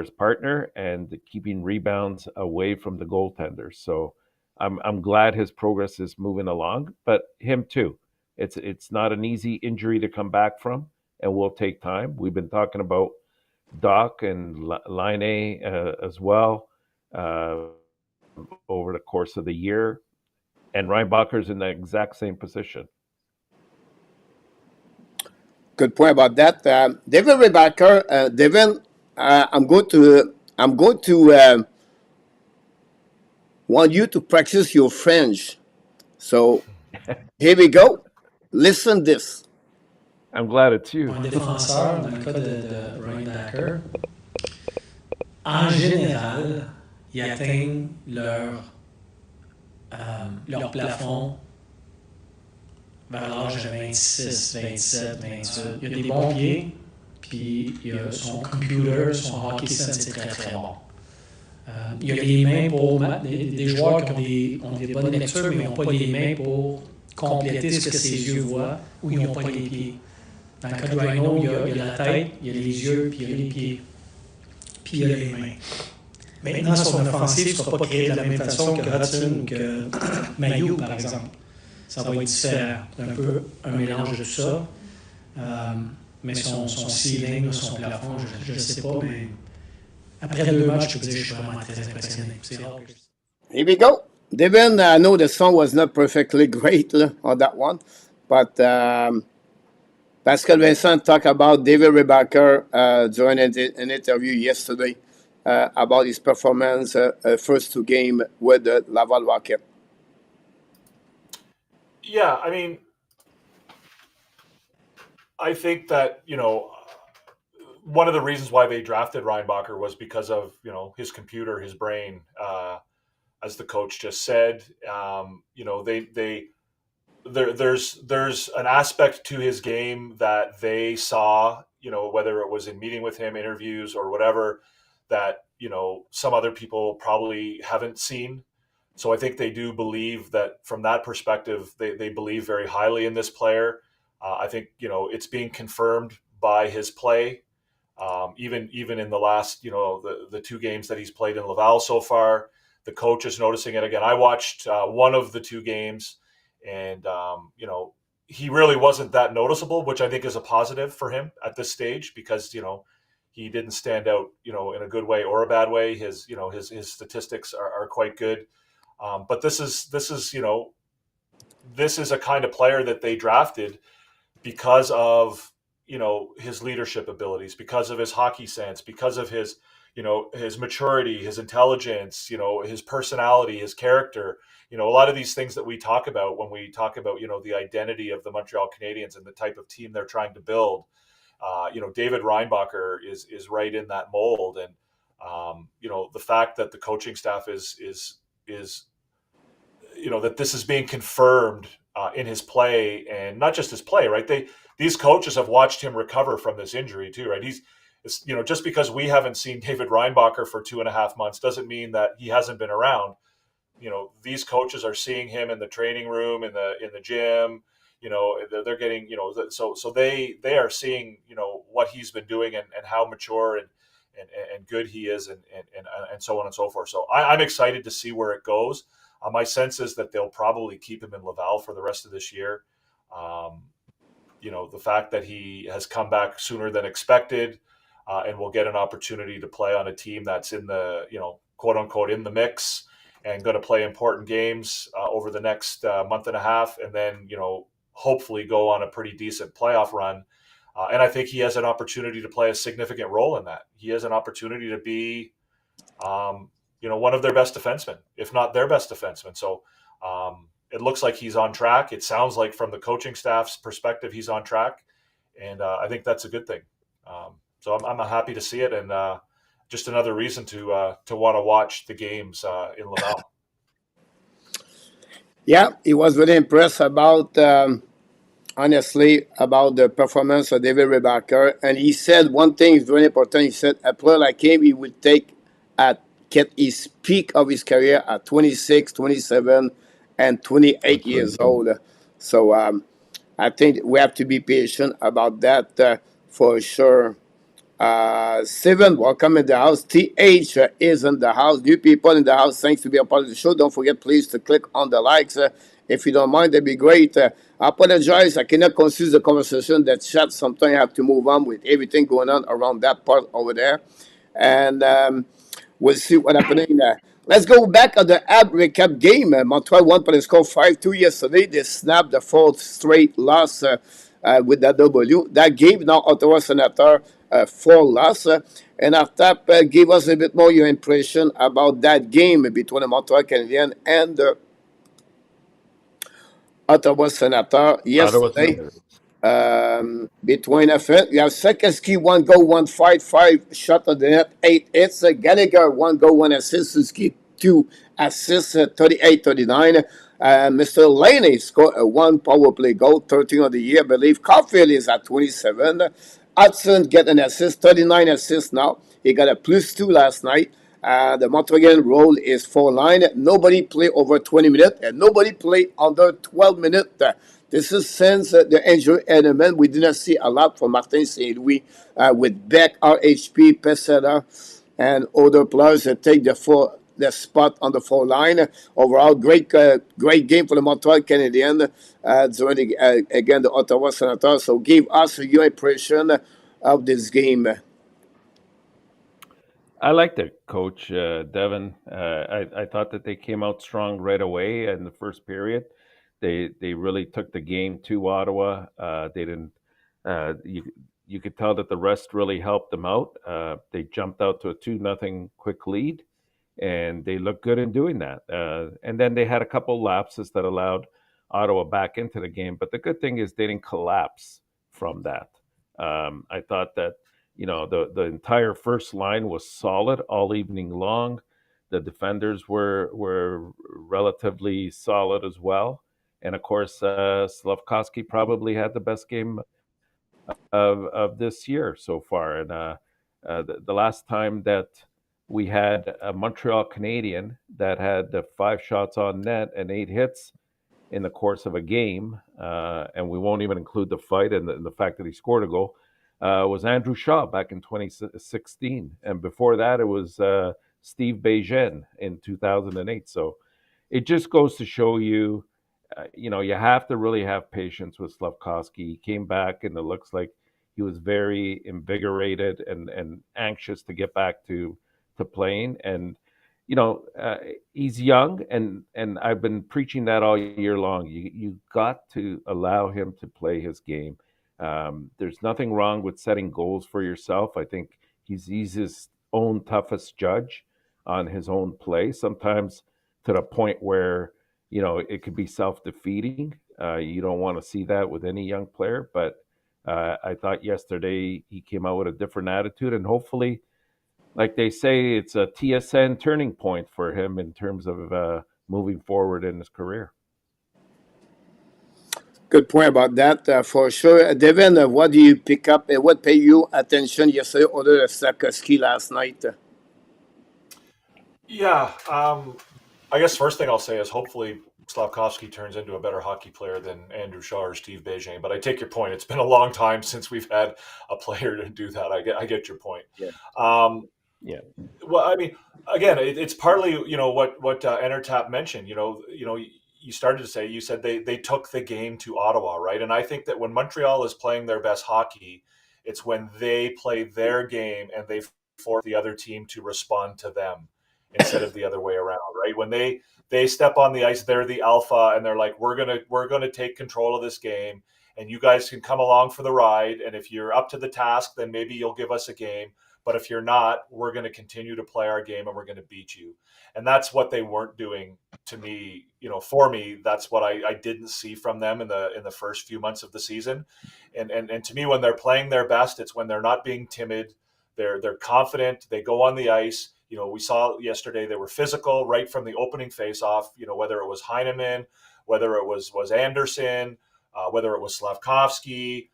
his partner and keeping rebounds away from the goaltenders. So I'm glad his progress is moving along, but him too. It's not an easy injury to come back from, and will take time. We've been talking about Doc and Line as well over the course of the year. And Reinbacher's in the exact same position. Good point about that. David Reinbacher, David, I'm going to want you to practice your French. So here we go. Listen this. I'm glad it's you. Un défenseur, dans le cas de Reinbacher, en général, ils atteignent leur plafond vers l'âge de 26, 27, 28. Il y a des bons pieds, puis il y a son computer, son hockey sense, c'est très très bon. Il y a les mains pour des joueurs qui ont des bonnes lectures, mais ils n'ont pas les mains pour compléter ce que ses yeux voient, ou ils n'ont pas les pieds. Dans le cas de Rhino, il y a la tête, il y a les yeux, puis il y a les pieds, puis il y a les mains. Maintenant, son offensive ne sera pas créée de la même façon que Hudson ou que Mailloux, par exemple. Ça va être différent. C'est un peu un mélange de tout ça. Mais son ceiling, son plafond, je ne sais pas, mais après 2 matchs, je peux dire que je suis vraiment très impressionné. Here we go. Devin, I know the song was not perfectly great on that one, but Pascal Vincent talked about David Reinbacher during an interview yesterday about his performance first 2 games with the Laval Rocket. Yeah, I mean, I think that, one of the reasons why they drafted Reinbacher was because of, his computer, his brain, as the coach just said. There's an aspect to his game that they saw, whether it was in meeting with him, interviews, or whatever, that, some other people probably haven't seen. So I think they do believe that from that perspective, they believe very highly in this player. I think, it's being confirmed by his play. Even in the last, the 2 games that he's played in Laval so far, the coach is noticing it again. I watched one of the 2 games, and, he really wasn't that noticeable, which I think is a positive for him at this stage, because, he didn't stand out, in a good way or a bad way. His statistics are quite good. But this is a kind of player that they drafted because of, his leadership abilities, because of his hockey sense, because of his, his maturity, his intelligence, his personality, his character, a lot of these things that we talk about when we talk about, the identity of the Montreal Canadiens and the type of team they're trying to build. David Reinbacher is right in that mold. And, the fact that the coaching staff is that this is being confirmed in his play, and not just his play, right? These coaches have watched him recover from this injury too, right? Just because we haven't seen David Reinbacher for 2.5 months doesn't mean that he hasn't been around. These coaches are seeing him in the training room, in the gym. They're getting, so they are seeing, what he's been doing and how mature and good he is, and so on and so forth. So I'm excited to see where it goes. My sense is that they'll probably keep him in Laval for the rest of this year. The fact that he has come back sooner than expected, and will get an opportunity to play on a team that's in the, quote unquote, in the mix, and going to play important games over the next month and a half, and then, hopefully go on a pretty decent playoff run. And I think he has an opportunity to play a significant role in that. He has an opportunity to be, one of their best defensemen, if not their best defenseman. So it looks like he's on track. It sounds like from the coaching staff's perspective, he's on track. And I think that's a good thing. So I'm happy to see it. And just another reason to want to watch the games in Laval. Yeah, he was really impressed about, honestly, about the performance of David Reinbacher. And he said one thing is very important. He said a player like him, he would get his peak of his career at 26, 27, and 28 years old. So I think we have to be patient about that for sure. Steven, welcome in the house. TH is in the house. New people in the house. Thanks to be a part of the show. Don't forget, please, to click on the likes if you don't mind, that'd be great. I apologize. I cannot continue the conversation. That chat sometimes I have to move on with everything going on around that part over there. And we'll see what happening there. Let's go back on the Habs recap game. Montreal won by the score 5-2 yesterday. They snapped the fourth straight loss with that W. That gave now Ottawa Senator 4 loss. And after that gave us a bit more your impression about that game between the Montreal Canadiens and the Ottawa Senator yesterday. Between effort, you have Slafkovsky 1 goal, 1 fight, 5 shot on the net, 8 hits. Gallagher 1 goal, 1 assist. Suzuki 2 assists, 38-39. Mr. Laney scored a 1 power play goal, 13 of the year, I believe. Caulfield is at 27. Hudson get an assist, 39 assists now. He got a +2 last night. The Montreal role is 4-9. Nobody play over 20 minutes, and nobody play under 12 minutes. This is since the injury element. We didn't see a lot from Martin St. Louis with Beck, RHP, Peseta, and other players that take the spot on the 4 line. Overall, great game for the Montreal Canadiens during again the Ottawa Senators. So give us your impression of this game. I liked it, Coach Devin. I thought that they came out strong right away in the first period. They really took the game to Ottawa. They didn't. You could tell that the rest really helped them out. They jumped out to a 2-0 quick lead, and they looked good in doing that. And then they had a couple lapses that allowed Ottawa back into the game. But the good thing is they didn't collapse from that. I thought that the entire first line was solid all evening long. The defenders were relatively solid as well. And of course, Slafkovsky probably had the best game of this year so far. And the last time that we had a Montreal Canadien that had 5 shots on net and 8 hits in the course of a game, and we won't even include the fight and the fact that he scored a goal, was Andrew Shaw back in 2016. And before that, it was Steve Bégin in 2008. So it just goes to show you, you have to really have patience with Slafkovsky. He came back, and it looks like he was very invigorated and anxious to get back to playing. And he's young, and I've been preaching that all year long. You got to allow him to play his game. There's nothing wrong with setting goals for yourself. I think he's his own toughest judge on his own play. Sometimes to the point where it could be self-defeating. You don't want to see that with any young player, but I thought yesterday he came out with a different attitude, and hopefully, like they say, it's a TSN turning point for him in terms of moving forward in his career. Good point about that, for sure. Devin, what do you pick up? What pay you attention yesterday other than Slafkovsky last night? Yeah, I guess first thing I'll say is hopefully Slafkovsky turns into a better hockey player than Andrew Shaw or Steve Bégin. But I take your point. It's been a long time since we've had a player to do that. I get your point. Yeah. Yeah. Well, I mean, again, it's partly what Enertap mentioned. You started to say, you said they took the game to Ottawa, right? And I think that when Montreal is playing their best hockey, it's when they play their game and they force the other team to respond to them instead of the other way around, right? When they step on the ice, they're the alpha, and they're like, we're gonna take control of this game, and you guys can come along for the ride. And if you're up to the task, then maybe you'll give us a game. But if you're not, we're going to continue to play our game and we're going to beat you. And that's what they weren't doing to me. For me, that's what I didn't see from them in the first few months of the season. And to me, when they're playing their best, it's when they're not being timid. They're confident. They go on the ice. We saw yesterday they were physical right from the opening faceoff. Whether it was Heineman, whether it was Anderson, whether it was Slafkovsky.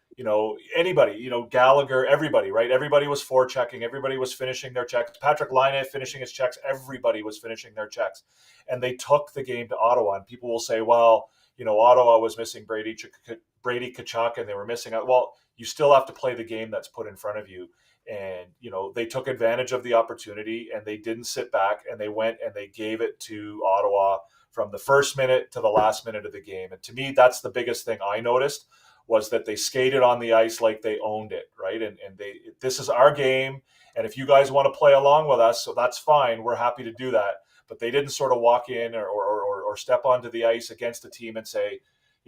Anybody, Gallagher, everybody, right? Everybody was forechecking. Everybody was finishing their checks. Patrick Laine finishing his checks. Everybody was finishing their checks. And they took the game to Ottawa. And people will say, well, Ottawa was missing Brady Tkachuk and they were missing out. Well, you still have to play the game that's put in front of you. And, they took advantage of the opportunity and they didn't sit back and they went and they gave it to Ottawa from the first minute to the last minute of the game. And to me, that's the biggest thing I noticed, was that they skated on the ice like they owned it, right? And this is our game, and if you guys want to play along with us, so that's fine. We're happy to do that. But they didn't sort of walk in or step onto the ice against the team and say,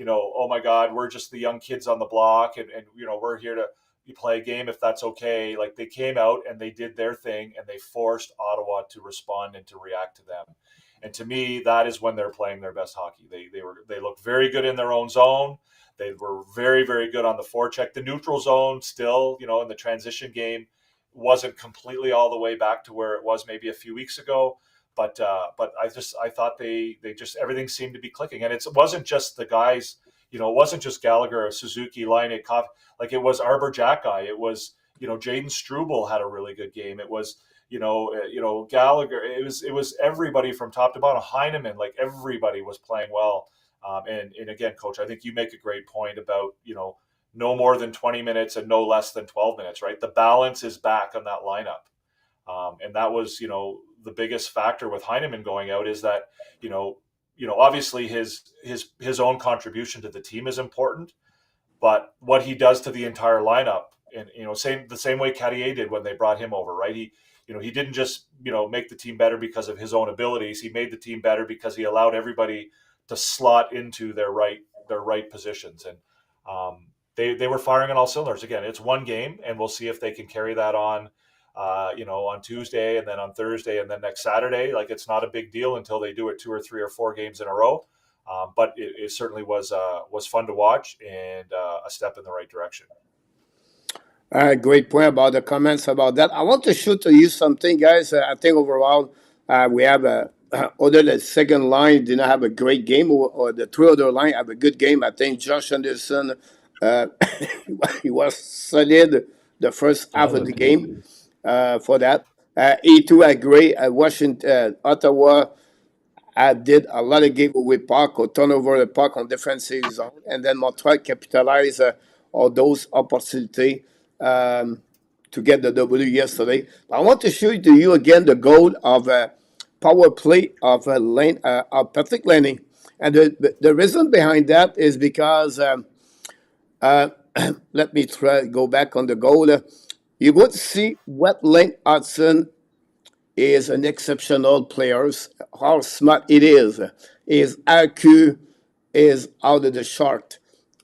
oh my God, we're just the young kids on the block, and we're here to play a game if that's okay. Like, they came out and they did their thing, and they forced Ottawa to respond and to react to them. And to me, that is when they're playing their best hockey. They looked very good in their own zone. They were very, very good on the forecheck. The neutral zone still, in the transition game, wasn't completely all the way back to where it was maybe a few weeks ago. But I thought they just, everything seemed to be clicking. And it wasn't just the guys, it wasn't just Gallagher, Suzuki, Laine, Koff. Like, it was Arbor Jacki. It was, Jaden Struble had a really good game. It was, Gallagher. It was everybody from top to bottom. Heineman, like, everybody was playing well. And again, Coach, I think you make a great point about, no more than 20 minutes and no less than 12 minutes, right? The balance is back on that lineup. And that was, the biggest factor with Heineman going out, is that, obviously his own contribution to the team is important, but what he does to the entire lineup, and, the same way Carrier did when they brought him over, right? He didn't just, make the team better because of his own abilities. He made the team better because he allowed everybody to slot into their right positions. And they were firing on all cylinders. Again, it's one game, and we'll see if they can carry that on, on Tuesday, and then on Thursday, and then next Saturday. Like, it's not a big deal until they do it 2 or 3 or 4 games in a row. But it certainly was fun to watch, and a step in the right direction. Great point about the comments about that. I want to shoot to you something, guys. I think overall we have other than second line did not have a great game, or the 3 other line have a good game. I think Josh Anderson, he was solid the first half of the game for that. E2 had great. Washington, Ottawa did a lot of give away puck or turnover the puck on defensive zone, and then Montreal capitalized on those opportunities to get the W yesterday. But I want to show to you again the goal of power play of Patrick Laine, and the reason behind that is because let me go back on the goal. You would see what Lane Hudson is an exceptional player, how smart it is. His IQ is out of the chart.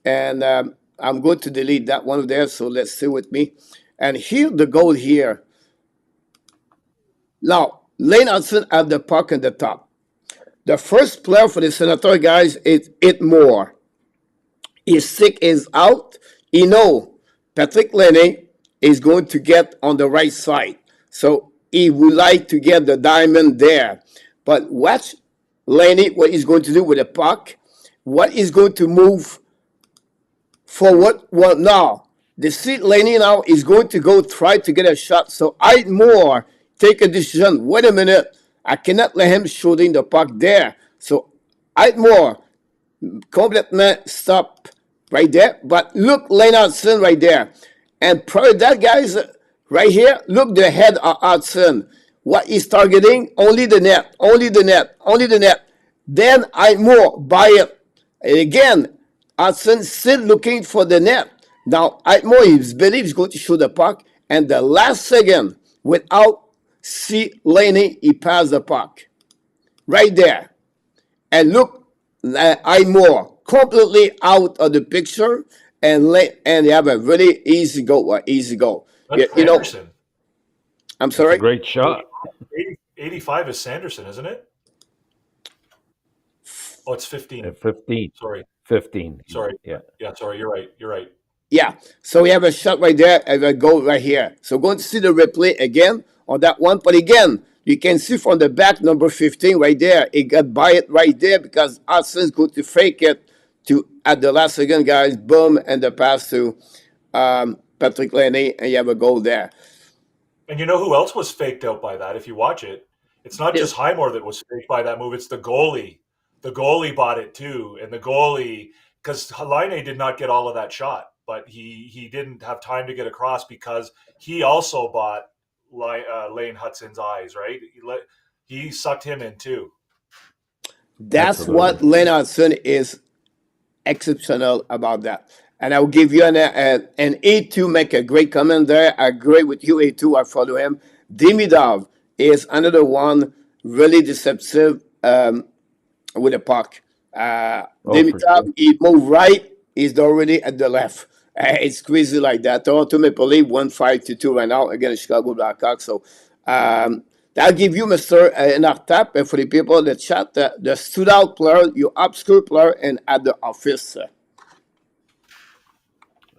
And I'm going to delete that one there, so let's see with me. And here, the goal here. Now, Lane Hudson have the puck at the top. The first player for the Senator guys is Hitmore. His stick is out. He know Patrick Laine is going to get on the right side. So he would like to get the diamond there. But watch Laine, what he's going to do with the puck. What he's going to move forward. Well, now, the seat Laine now is going to go try to get a shot. So Hitmore take a decision. Wait a minute. I cannot let him shooting the puck there. So Hitmore completely stop right there. But look, Lane Hudson right there. And probably that guy's right here. Look the head of Hudson. What he's targeting? Only the net. Only the net. Only the net. Then Hitmore buy it. And again, Hudson still looking for the net. Now Hitmore he believes he's going to shoot the puck. And the last second, without see Laine, he passed the puck. Right there. And look, Hitmore completely out of the picture. And they have a really easy goal. Easy goal. That's Sanderson. I'm sorry? That's a great shot. 85 is Sanderson, isn't it? Oh, it's 15. 15. Sorry. 15. Sorry. Yeah. Yeah, sorry. You're right. You're right. Yeah. So we have a shot right there and a goal right here. So going to see the replay again on that one. But again, you can see from the back, number 15 right there. It got by it right there because Hudson's going to fake it to at the last second, guys. Boom. And the pass to Patrick Laine. And you have a goal there. And you know who else was faked out by that? If you watch it, it's not just Highmore that was faked by that move. It's the goalie. The goalie bought it too. And the goalie, because Laine did not get all of that shot, but he didn't have time to get across because he also bought Lane Hudson's eyes, right? He sucked him in too. That's Absolutely. what Leonardson is exceptional about that. And I'll give you an A2 make a great comment there. I agree with you, A2. I follow him. Demidov is another one really deceptive with the puck. Oh, for Demidov, sure. he moved right, he's already at the left. It's crazy like that. Toronto Maple Leaf 1-5-2 right now against Chicago Blackhawks. So that'll give you, Mr. Nartap, and for the people in the chat, the stood out player, your obscure player, and at the office.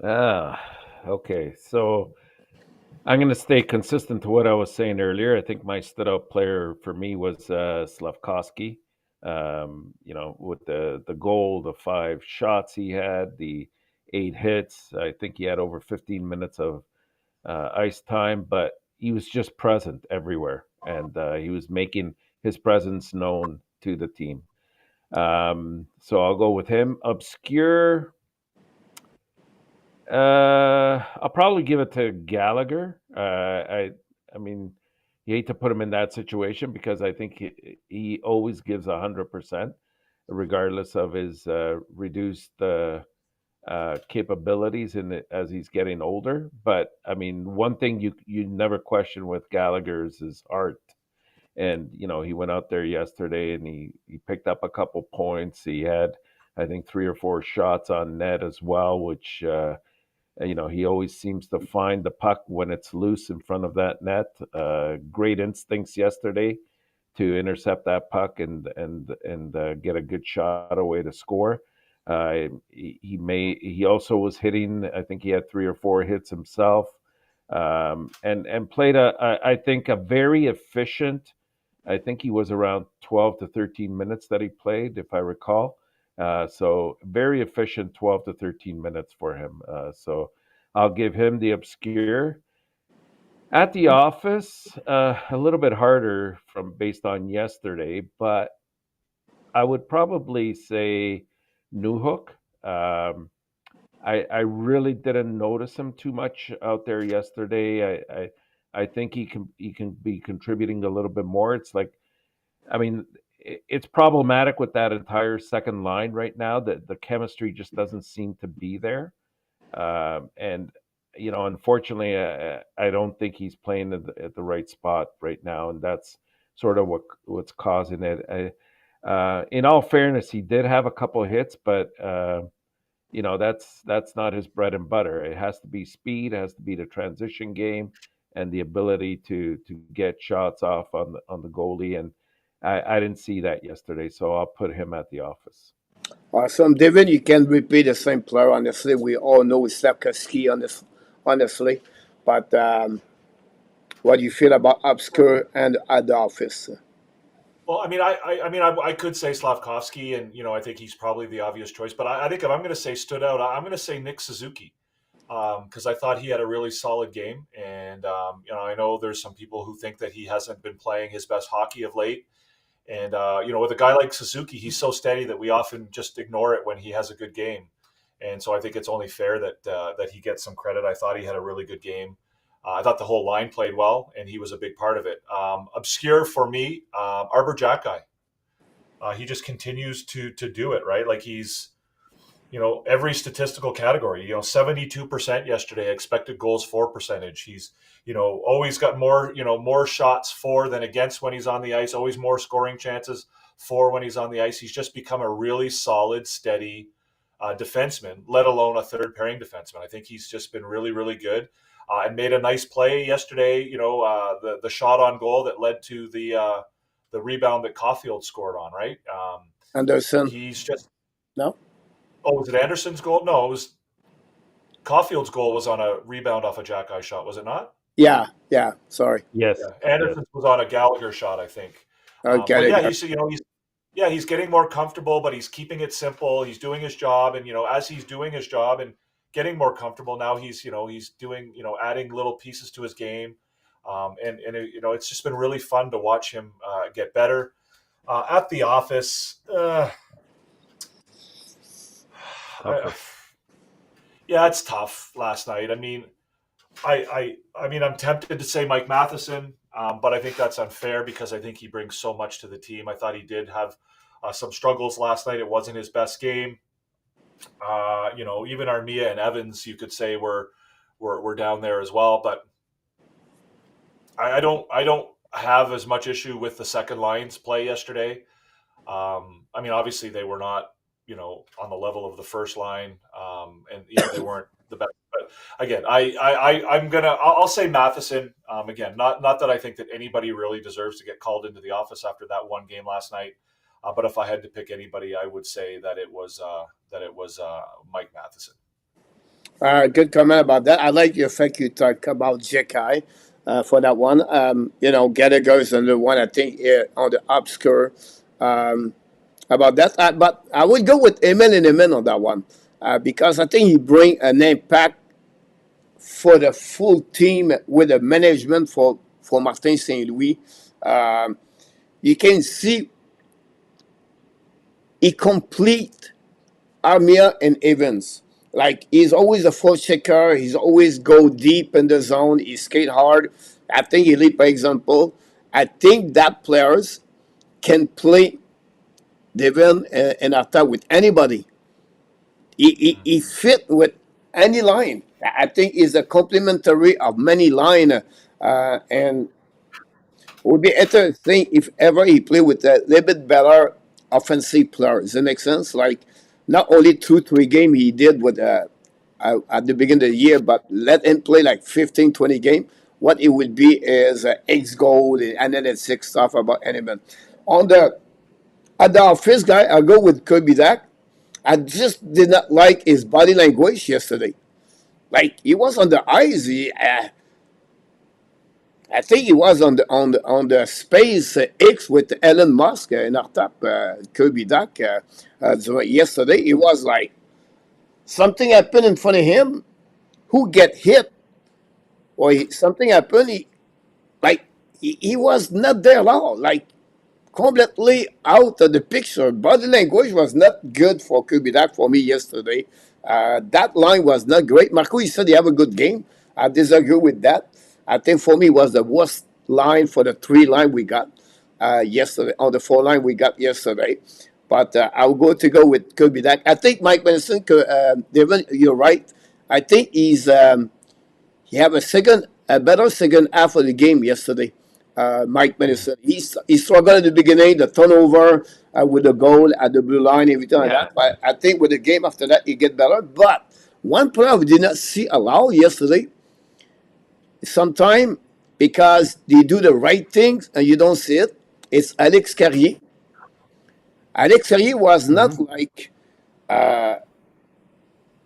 Okay. So I'm going to stay consistent to what I was saying earlier. I think my stood out player for me was Slafkovsky. With the goal, the 5 shots he had, the 8 hits. I think he had over 15 minutes of ice time, but he was just present everywhere, and he was making his presence known to the team. So I'll go with him. Obscure. I'll probably give it to Gallagher. I mean, you hate to put him in that situation because I think he always gives 100%, regardless of his reduced capabilities as he's getting older. But I mean, one thing you never question with Gallagher is his heart. And he went out there yesterday and he picked up a couple points. He had, I think, 3 or 4 shots on net as well, which he always seems to find the puck when it's loose in front of that net. Great instincts yesterday to intercept that puck and get a good shot away to score. He also was hitting. I think he had 3 or 4 hits himself, and played I think a very efficient. I think he was around 12 to 13 minutes that he played, if I recall. So very efficient 12 to 13 minutes for him. So I'll give him the obscure. At the office, a little bit harder based on yesterday, but I would probably say Newhook. I really didn't notice him too much out there yesterday. I think he can be contributing a little bit more. It's like, I mean, it's problematic with that entire second line right now that the chemistry just doesn't seem to be there. And unfortunately, I don't think he's playing at the right spot right now, and that's sort of what's causing it. In all fairness, he did have a couple of hits, but that's not his bread and butter. It has to be speed, it has to be the transition game, and the ability to get shots off on the goalie. And I didn't see that yesterday, so I'll put him at the office. Awesome. David, you can repeat the same player. Honestly, we all know Slafkovsky, honestly. But what do you feel about obscure and at the office? Well, I mean, I could say Slafkovsky, and I think he's probably the obvious choice. But I think if I'm going to say stood out, I'm going to say Nick Suzuki, because I thought he had a really solid game. And I know there's some people who think that he hasn't been playing his best hockey of late. And with a guy like Suzuki, he's so steady that we often just ignore it when he has a good game. And so I think it's only fair that he gets some credit. I thought he had a really good game. I thought the whole line played well, and he was a big part of it. Obscure for me, Arbor Jacki. He just continues to do it, right? Like he's, every statistical category. 72% yesterday, expected goals for percentage. He's, always got more shots for than against when he's on the ice. Always more scoring chances for when he's on the ice. He's just become a really solid, steady defenseman, let alone a third pairing defenseman. I think he's just been really, really good. And made a nice play yesterday. The shot on goal that led to the rebound that Caulfield scored on. Right. Anderson. He's just no. Oh, was it Anderson's goal? No, it was Caulfield's goal. Was on a rebound off a Jacki shot. Was it not? Yeah. Sorry. Yes. Yeah. Anderson's was on a Gallagher shot, I think. Okay. He's getting more comfortable, but he's keeping it simple. He's doing his job, and as he's doing his job and getting more comfortable now, he's doing adding little pieces to his game, and it's just been really fun to watch him get better. At the office, it's tough last night. I mean, I'm tempted to say Mike Matheson, but I think that's unfair because I think he brings so much to the team. I thought he did have some struggles last night. It wasn't his best game. Even Armia and Evans, you could say, were down there as well. But I don't have as much issue with the second line's play yesterday. Obviously they were not, on the level of the first line, and they weren't the best. But again, I'll say Matheson. Again, not that I think that anybody really deserves to get called into the office after that one game last night. But if I had to pick anybody, I would say that it was Mike Matheson. Good comment about that. I like your fact you talk about Jekai for that one. Gallagher is on the one, I think, on the obscure about that. But I would go with Eman and Eman on that one because I think he bring an impact for the full team with the management for Martin St. Louis. You can see he complete Armia and Evans. Like, he's always a full checker. He's always go deep in the zone. He skate hard. I think Elite, for example, I think that players can play Devin and Arta with anybody. He fit with any line. I think he's a complementary of many line. And it would be interesting if ever he play with a little bit better offensive players. Does that make sense? Like, not only 2-3 games he did with at the beginning of the year, but let him play like 15, 20 games. What it would be is X goal and then it's 6 stuff about anyone. At the office guy, I'll go with Kirby Dak. I just did not like his body language yesterday. Like, he was on the ice. I think he was on the space X with Elon Musk in our top Kirby Dak yesterday. It was like something happened in front of him. Who get hit or something happened? He was not there at all. Like, completely out of the picture. Body language was not good for Kirby Dak for me yesterday. That line was not great. Marco, he said he have a good game. I disagree with that. I think for me it was the worst line for the 3 line we got yesterday, on the 4 line we got yesterday. But I'll go with Kirby Dak. I think Mike Madison, Devin, you're right. I think he have a better second half of the game yesterday. Mike Madison, he struggled at the beginning, the turnover with the goal at the blue line, everything like that. But I think with the game after that, he get better. But one player we did not see a lot yesterday, sometimes because they do the right things and you don't see it, it's Alex Carrier. Alex Carrier was not like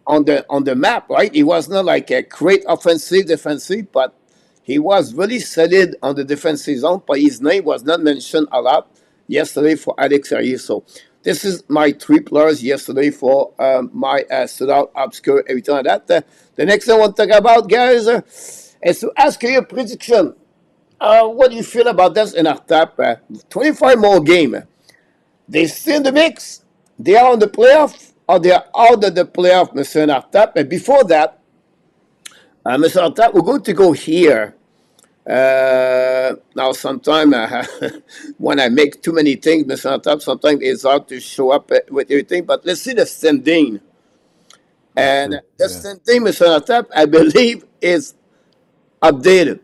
on the map, right? He was not like a great offensive, defensive, but he was really solid on the defensive zone. But his name was not mentioned a lot yesterday for Alex Carrier. So this is my 3 players yesterday for my stood out, obscure, everything like that. The next thing I want to talk about, guys, is to ask you a prediction. What do you feel about this in our top 25 more game? They still in the mix. They are on the playoff or they are out of the playoff, Mr. Nartap. And before that, Mr. Nartap, we're going to go here. Now, sometimes when I make too many things, Mr. Nartap, sometimes it's hard to show up with everything. But let's see the standing. And the standing, Mr. Nartap, I believe is updated.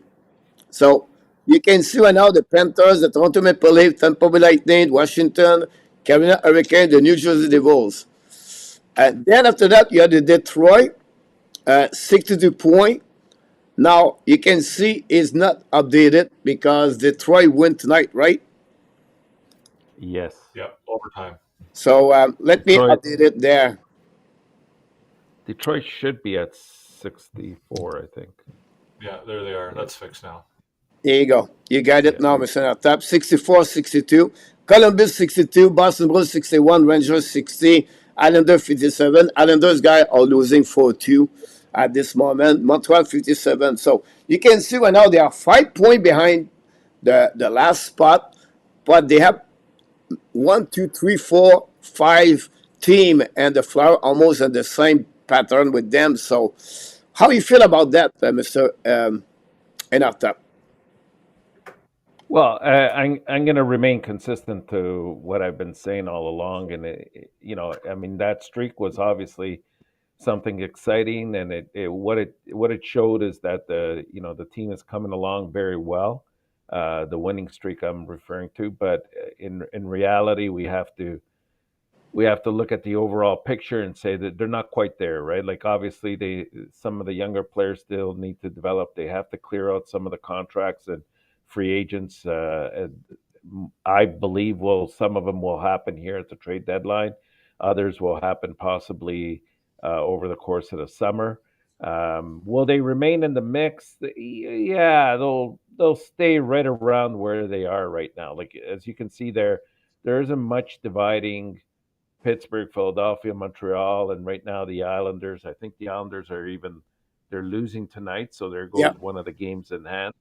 So you can see right now the Panthers, the Toronto Maple Leafs, Tampa Bay Lightning, Washington, Carolina Hurricanes, the New Jersey Devils. And then after that, you have the Detroit, 62 points. Now you can see it's not updated because Detroit win tonight, right? Yes. Yep, overtime. So let me update it there. Detroit should be at 64, I think. Yeah, there they are. That's fixed now. There you go. You got it now, Mr. Top. 64, 62. Columbus 62, Boston Bruins 61, Rangers 60, Islanders 57. Islanders guys are losing 4-2 at this moment. Montreal 57. So you can see right now they are 5 points behind the last spot, but they have 1, 2, 3, 4, 5 team and the Flyers almost in the same pattern with them. So how you feel about that, Mr. Enarta? Well, I'm going to remain consistent to what I've been saying all along, and I mean that streak was obviously something exciting, and what it showed is that the team is coming along very well. The winning streak I'm referring to, but in reality, we have to look at the overall picture and say that they're not quite there, right? Like obviously, some of the younger players still need to develop. They have to clear out some of the contracts and free agents. I believe some of them will happen here at the trade deadline. Others will happen possibly over the course of the summer. Will they remain in the mix? Yeah, they'll stay right around where they are right now. Like as you can see there isn't much dividing Pittsburgh, Philadelphia, Montreal, and right now the Islanders. I think the Islanders they're losing tonight, so there Yeah. goes one of the games in hand.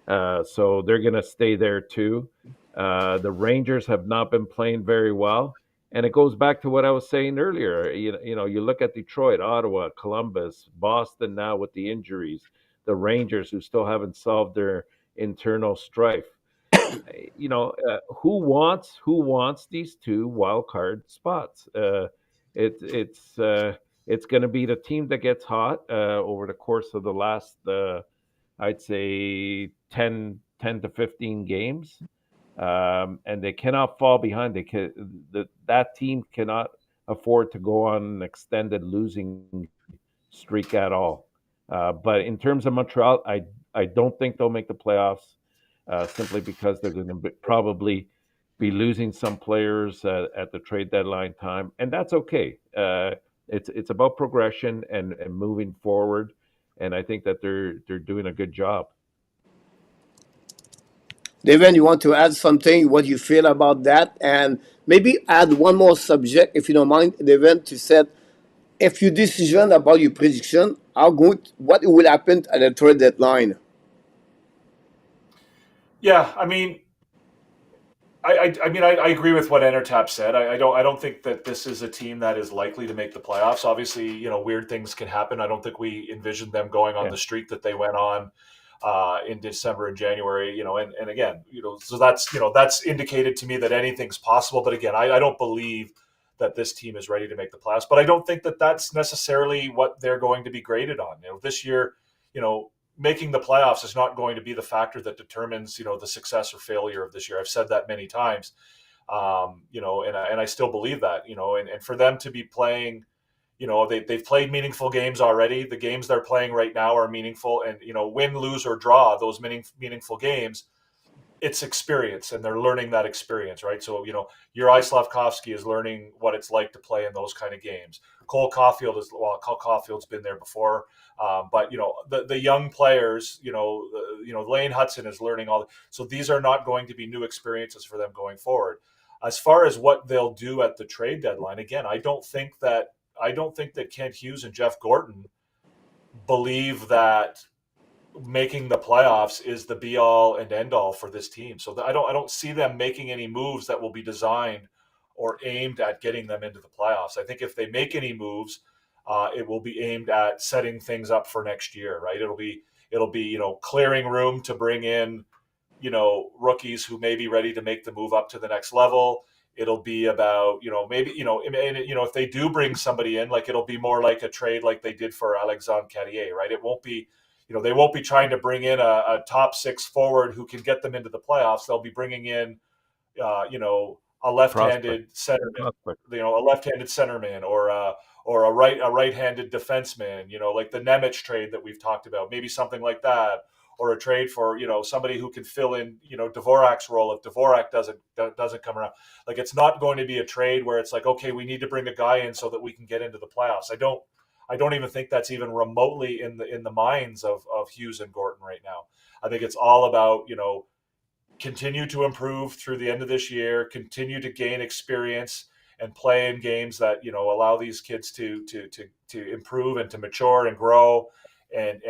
So they're going to stay there too. The Rangers have not been playing very well, and it goes back to what I was saying earlier. You look at Detroit, Ottawa, Columbus, Boston now with the injuries, the Rangers who still haven't solved their internal strife. Who wants these two wild card spots? It's going to be the team that gets hot over the course of the last, I'd say 10 to 15 games, and they cannot fall behind. That team cannot afford to go on an extended losing streak at all. But in terms of Montreal, I don't think they'll make the playoffs simply because they're going to probably be losing some players at the trade deadline time, and that's okay. It's about progression and moving forward, and I think that they're doing a good job. David, you want to add something? What you feel about that, and maybe add one more subject, if you don't mind, David, to set if your decision about your prediction, what will happen at the trade deadline? Yeah, I mean, I agree with what Enertap said. I don't think that this is a team that is likely to make the playoffs. Obviously, weird things can happen. I don't think we envisioned them going on Yeah. the streak that they went on in December and January. And again, so that's indicated to me that anything's possible. But again, I don't believe that this team is ready to make the playoffs. But I don't think that that's necessarily what they're going to be graded on. This year, making the playoffs is not going to be the factor that determines, the success or failure of this year. I've said that many times, and I still believe that, and for them to be playing, they've played meaningful games already. The games they're playing right now are meaningful, and, win, lose, or draw those meaningful games, it's experience, and they're learning that experience, right? So, Juraj Slafkovský is learning what it's like to play in those kind of games. Cole Caulfield's been there before, but the young players, Lane Hudson is learning all. So these are not going to be new experiences for them going forward. As far as what they'll do at the trade deadline, again, I don't think that Kent Hughes and Jeff Gorton believe that making the playoffs is the be all and end all for this team. So I don't see them making any moves that will be designed or aimed at getting them into the playoffs. I think if they make any moves, it will be aimed at setting things up for next year, right? It'll be clearing room to bring in rookies who may be ready to make the move up to the next level. It'll be about maybe if they do bring somebody in, like it'll be more like a trade like they did for Alexandre Carrier, right? It won't be they won't be trying to bring in a top six forward who can get them into the playoffs. They'll be bringing in, a left-handed centerman, a left-handed centerman, or a right-handed defenseman, like the Nemec trade that we've talked about, maybe something like that, or a trade for somebody who can fill in Dvorak's role if Dvorak doesn't come around. Like it's not going to be a trade where it's like, okay, we need to bring a guy in so that we can get into the playoffs. I don't even think that's even remotely in the minds of Hughes and Gorton right now. I think it's all about, continue to improve through the end of this year, continue to gain experience and play in games that, allow these kids to improve and to mature and grow and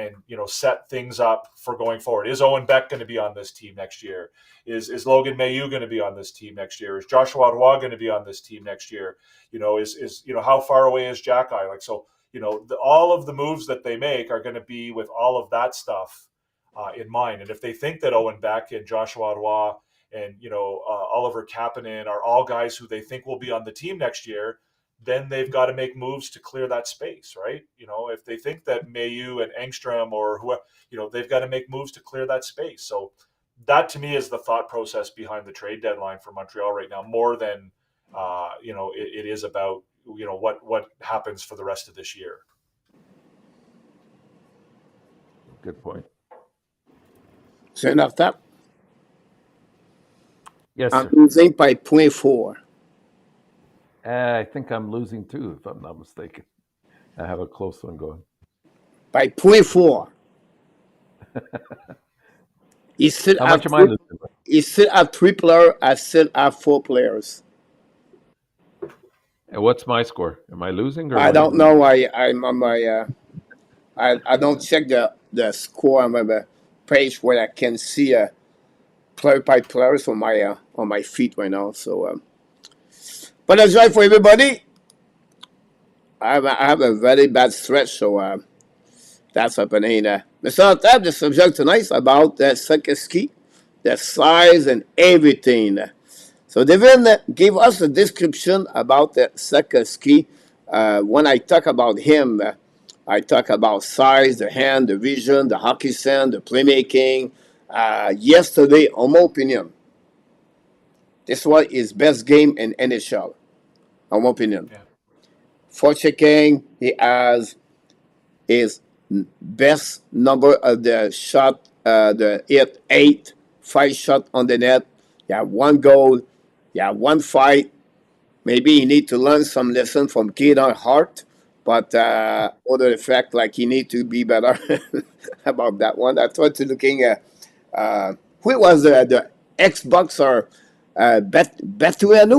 set things up for going forward. Is Owen Beck going to be on this team next year? Is Logan Mailloux going to be on this team next year? Is Joshua Roy going to be on this team next year? How far away is Jack Eye? All of the moves that they make are going to be with all of that stuff in mind. And if they think that Owen Beck and Joshua Ottawa and Oliver Kapanen are all guys who they think will be on the team next year, then they've got to make moves to clear that space, right? If they think that Mayu and Engstrom or whoever, they've got to make moves to clear that space. So that to me is the thought process behind the trade deadline for Montreal right now, more than it is about what happens for the rest of this year. Good point. So enough that. Yes, I'm sir. losing by 0.4. I think I'm losing too, if I'm not mistaken. I have a close one going. By 0.4. How much am I losing? He still have 3 players. I still have 4 players. And what's my score? Am I losing or I winning? don't know. I'm on my. I don't check the score on my page where I can see player by players on my feet right now. So, but that's right for everybody. I have a very bad stretch, so that's happening. Mr. Tab, the subject tonight is about Slafkovsky, the size and everything. So Devin gave us a description about Slafkovsky. When I talk about him, I talk about size, the hand, the vision, the hockey sense, the playmaking. Yesterday, in my opinion, this was his best game in NHL, in my opinion. Yeah. For checking, he has his best number of the shot, the hit 8, 5 shot on the net. You have 1 goal, you have 1 fight. Maybe you need to learn some lesson from Gator Hart, but other the fact like you need to be better about that one. I tried to looking at who was the ex-boxer Batuano,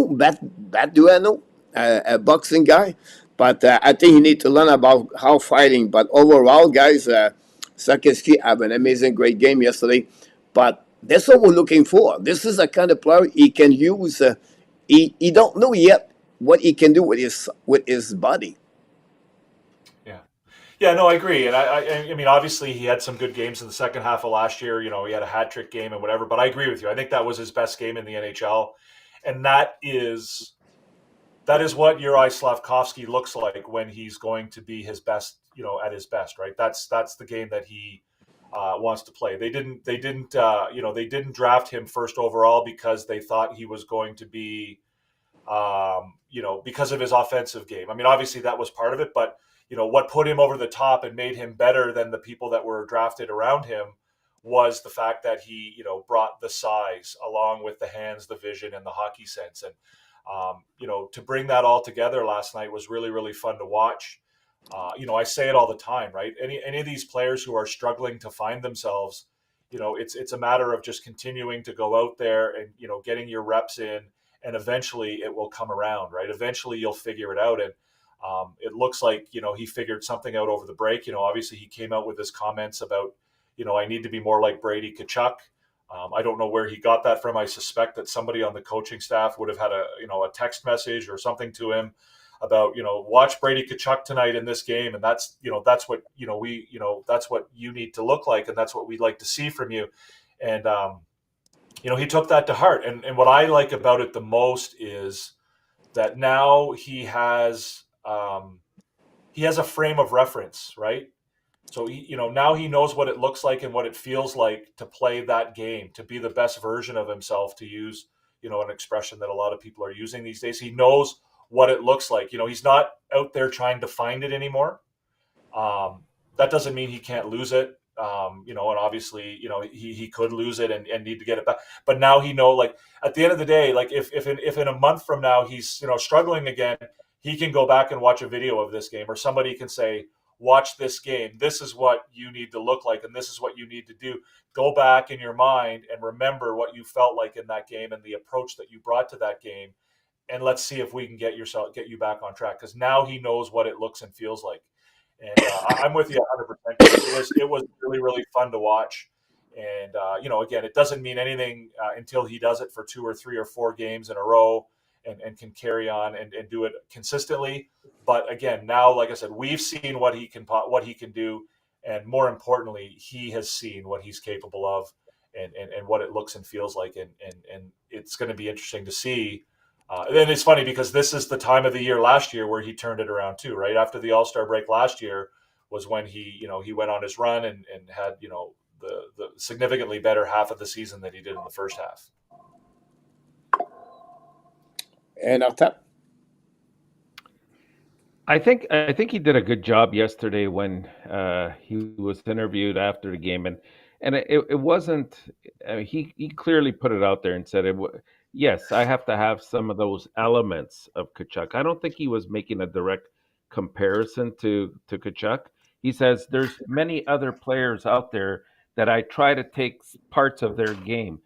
a boxing guy. But I think you need to learn about how fighting. But overall, guys, Slafkovsky have an amazing, great game yesterday. But that's what we're looking for. This is a kind of player he can use. He don't know yet what he can do with his body. Yeah, no, I agree. And I mean, obviously he had some good games in the second half of last year. He had a hat trick game and whatever, but I agree with you. I think that was his best game in the NHL. And that is what Juraj Slafkovsky looks like when he's going to be his best, at his best, right? That's the game that he wants to play. They didn't draft him first overall because they thought he was going to be, because of his offensive game. I mean, obviously that was part of it, but what put him over the top and made him better than the people that were drafted around him was the fact that he, brought the size along with the hands, the vision, and the hockey sense. And, to bring that all together last night was really, really fun to watch. I say it all the time, right? Any of these players who are struggling to find themselves, it's a matter of just continuing to go out there and, getting your reps in, and eventually it will come around, right? Eventually you'll figure it out. And it looks like, he figured something out over the break. Obviously he came out with his comments about, I need to be more like Brady Tkachuk. I don't know where he got that from. I suspect that somebody on the coaching staff would have had a text message or something to him about, watch Brady Tkachuk tonight in this game. And that's what, that's what you need to look like. And that's what we'd like to see from you. And, he took that to heart. And what I like about it the most is that now he has a frame of reference, right? So now he knows what it looks like and what it feels like to play that game, to be the best version of himself, to use, an expression that a lot of people are using these days. He knows what it looks like. He's not out there trying to find it anymore. That doesn't mean he can't lose it. And obviously, he could lose it and need to get it back. But now he like at the end of the day, like if in a month from now he's, struggling again, he can go back and watch a video of this game, or somebody can say, watch this game. This is what you need to look like, and this is what you need to do. Go back in your mind and remember what you felt like in that game and the approach that you brought to that game. And let's see if we can get you back on track. Because now he knows what it looks and feels like. And I'm with you 100%. It was really, really fun to watch. And, again, it doesn't mean anything until he does it for 2 or 3 or 4 games in a row and can carry on and do it consistently. But again, now, like I said, we've seen what he can do. and more importantly, he has seen what he's capable of, and what it looks and feels like, and it's going to be interesting to see. And it's funny because this is the time of the year last year where he turned it around too, right? After the All-Star break last year was when he went on his run and had, the significantly better half of the season than he did in the first half. And Artep? I think he did a good job yesterday when he was interviewed after the game, and it wasn't. He clearly put it out there and said, "Yes, I have to have some of those elements of Kachuk." I don't think he was making a direct comparison to Kachuk. He says there's many other players out there that I try to take parts of their game.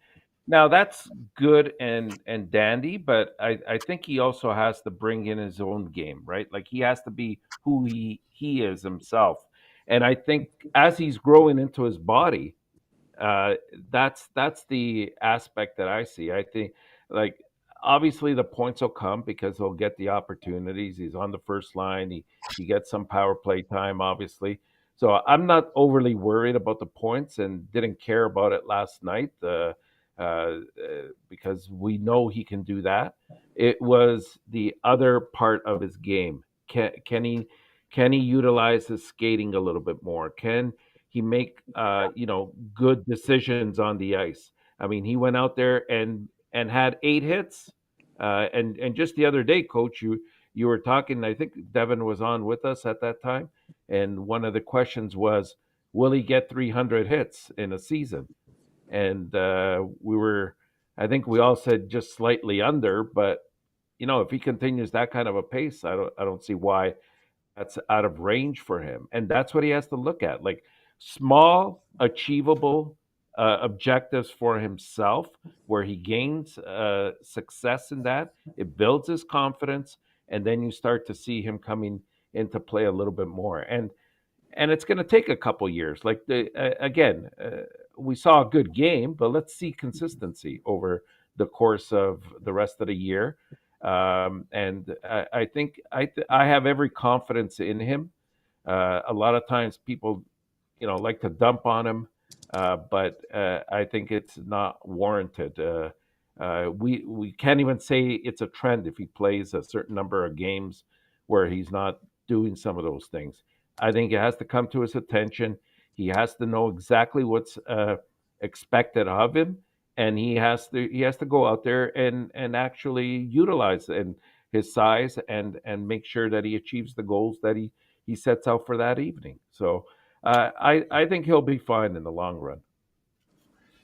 Now that's good and dandy, but I think he also has to bring in his own game, right? Like he has to be who he is himself. And I think as he's growing into his body, uh, that's the aspect that I see. I think like obviously the points will come because he'll get the opportunities. He's on the first line. He gets some power play time, obviously. So I'm not overly worried about the points and didn't care about it last night. Because we know he can do that. It was the other part of his game. Can he utilize his skating a little bit more? Can he make good decisions on the ice? I mean, he went out there and had 8 hits. And just the other day, Coach, you were talking. I think Devin was on with us at that time, and one of the questions was, will he get 300 hits in a season? And I think we all said just slightly under, but if he continues that kind of a pace, I don't see why that's out of range for him. And that's what he has to look at, like small, achievable objectives for himself, where he gains success in that. It builds his confidence, and then you start to see him coming into play a little bit more. And it's going to take a couple years. Like we saw a good game, but let's see consistency over the course of the rest of the year. And I think I have every confidence in him. A lot of times people, like to dump on him, but I think it's not warranted. We can't even say it's a trend if he plays a certain number of games where he's not doing some of those things. I think it has to come to his attention. He has to know exactly what's expected of him, and he has to go out there and actually utilize and his size and make sure that he achieves the goals that he sets out for that evening. So I think he'll be fine in the long run.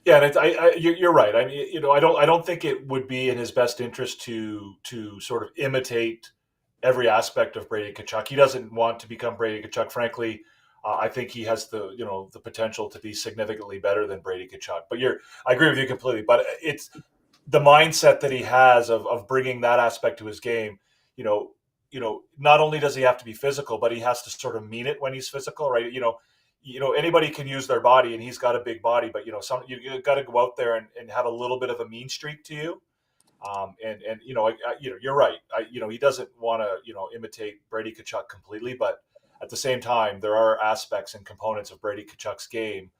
Yeah, and you're right. I mean, I don't think it would be in his best interest to sort of imitate every aspect of Brady Tkachuk. He doesn't want to become Brady Tkachuk. Frankly, I think he has the potential to be significantly better than Brady Tkachuk. But I agree with you completely. But it's the mindset that he has of bringing that aspect to his game. Not only does he have to be physical, but he has to sort of mean it when he's physical, right? Anybody can use their body, and he's got a big body, but you got to go out there and have a little bit of a mean streak to you. And you're right. He doesn't want to imitate Brady Tkachuk completely, but at the same time, there are aspects and components of Brady Tkachuk's game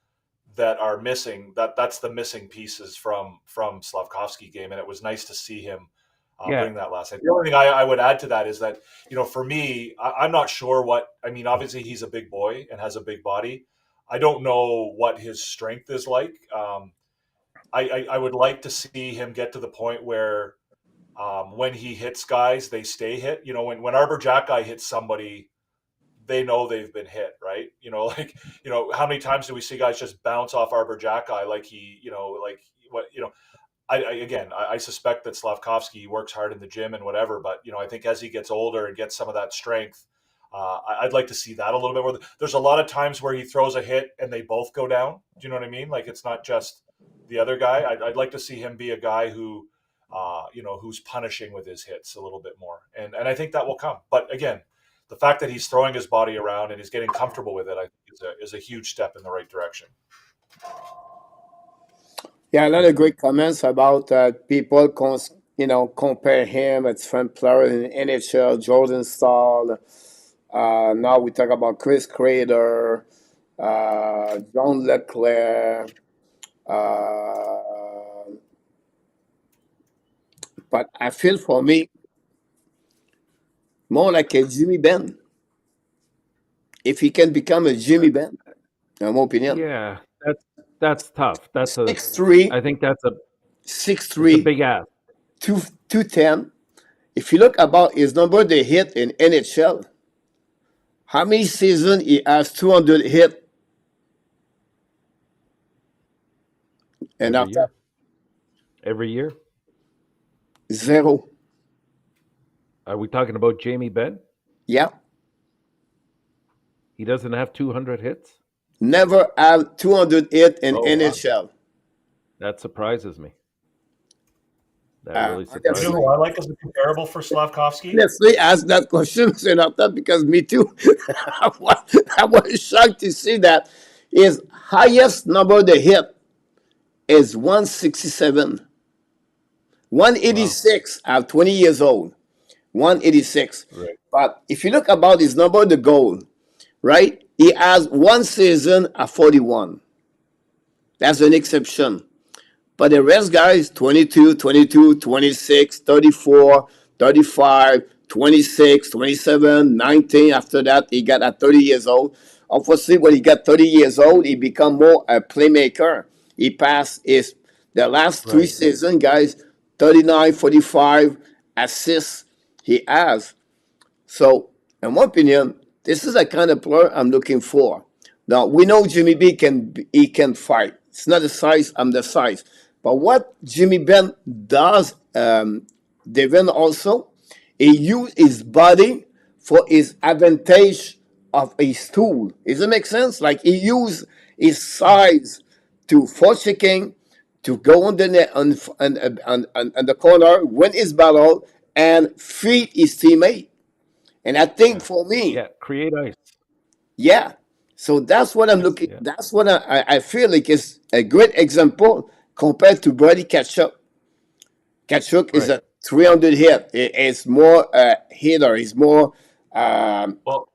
that are missing. That's the missing pieces from Slafkovsky game, and it was nice to see him bring that last night. The only thing I would add to that is that for me, I'm not sure what I mean. Obviously, he's a big boy and has a big body. I don't know what his strength is like. I would like to see him get to the point where when he hits guys, they stay hit. When Arbor Jacki hits somebody, they know they've been hit, right? How many times do we see guys just bounce off Arbor Jacki I suspect that Slafkovsky works hard in the gym and whatever, but I think as he gets older and gets some of that strength, I'd like to see that a little bit more. There's a lot of times where he throws a hit and they both go down. Do you know what I mean? Like it's not just the other guy. I'd like to see him be a guy who, who's punishing with his hits a little bit more, and I think that will come. But again, the fact that he's throwing his body around and he's getting comfortable with it, I think is a huge step in the right direction. Yeah, a lot of great comments about people compare him at different players in NHL, Jordan Stahl. Now we talk about Chris Kreider. John Leclerc. But I feel for me more like a Jimmy Benn. If he can become a Jimmy Benn, in my opinion. Yeah, that's tough. That's a. 6'3", I think that's a. It's a 6'3", big ask. 210. If you look about his number they hit in NHL, how many seasons he has 200 hit? And Every after year. Every year. zero. Are we talking about Jamie Benn? Yeah. He doesn't have 200 hits. Never have 200 hit in Oh wow, NHL. that surprises me. That really You surprises know me. who I like as a comparable for Slafkovsky? Honestly, ask that question and after because me too. I was shocked to see that his highest number they hit is 167. Wow. 186 at 20 years old. 186. Right. But if you look about his number, the goal, right? He has one season at 41. That's an exception. But the rest, guys, 22, 22, 26, 34, 35, 26, 27, 19. After that, he got at 30 years old. Obviously, when he got 30 years old, he become more a playmaker. He passed the last three Right. seasons, guys, 39, 45 assists he has. So, in my opinion, this is the kind of player I'm looking for. Now we know Jimmy B can fight. It's not the size. I'm the size. But what Jimmy Ben does, Devin also, he use his body for his advantage of his tool. Does it make sense? Like he use his size to force checking, to go on the net on the corner, win his battle, and feed his teammate. And I think Yeah. for me, Yeah. Create ice. yeah. So that's what I'm looking. Yeah. That's what I feel like is a great example compared to Brady Kachuk. Kachuk is Right. a 300 hit. It's more hitter. He's more. Well,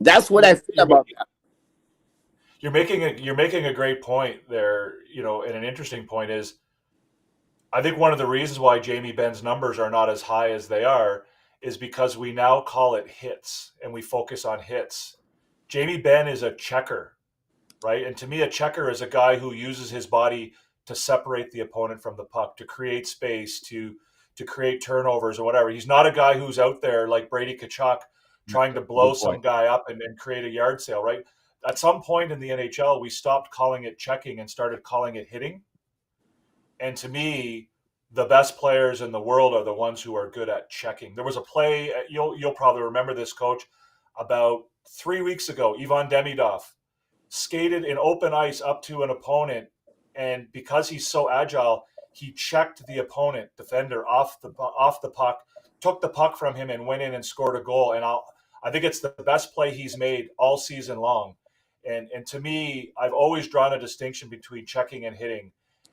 That's what I feel you're about making, that. you're making a great point there. And an interesting point is, I think one of the reasons why Jamie Benn's numbers are not as high as they are is because we now call it hits and we focus on hits. Jamie Benn is a checker, right? And to me, a checker is a guy who uses his body to separate the opponent from the puck, to create space, to create turnovers or whatever. He's not a guy who's out there like Brady Tkachuk trying to blow Good some point. guy up and create a yard sale, right? At some point in the NHL, we stopped calling it checking and started calling it hitting. And to me, the best players in the world are the ones who are good at checking. There was a play, you'll probably remember this, Coach, about 3 weeks ago. Ivan Demidov skated in open ice up to an opponent, and because he's so agile, he checked the opponent defender off the puck, took the puck from him, and went in and scored a goal. And I think it's the best play he's made all season long. And to me, I've always drawn a distinction between checking and hitting.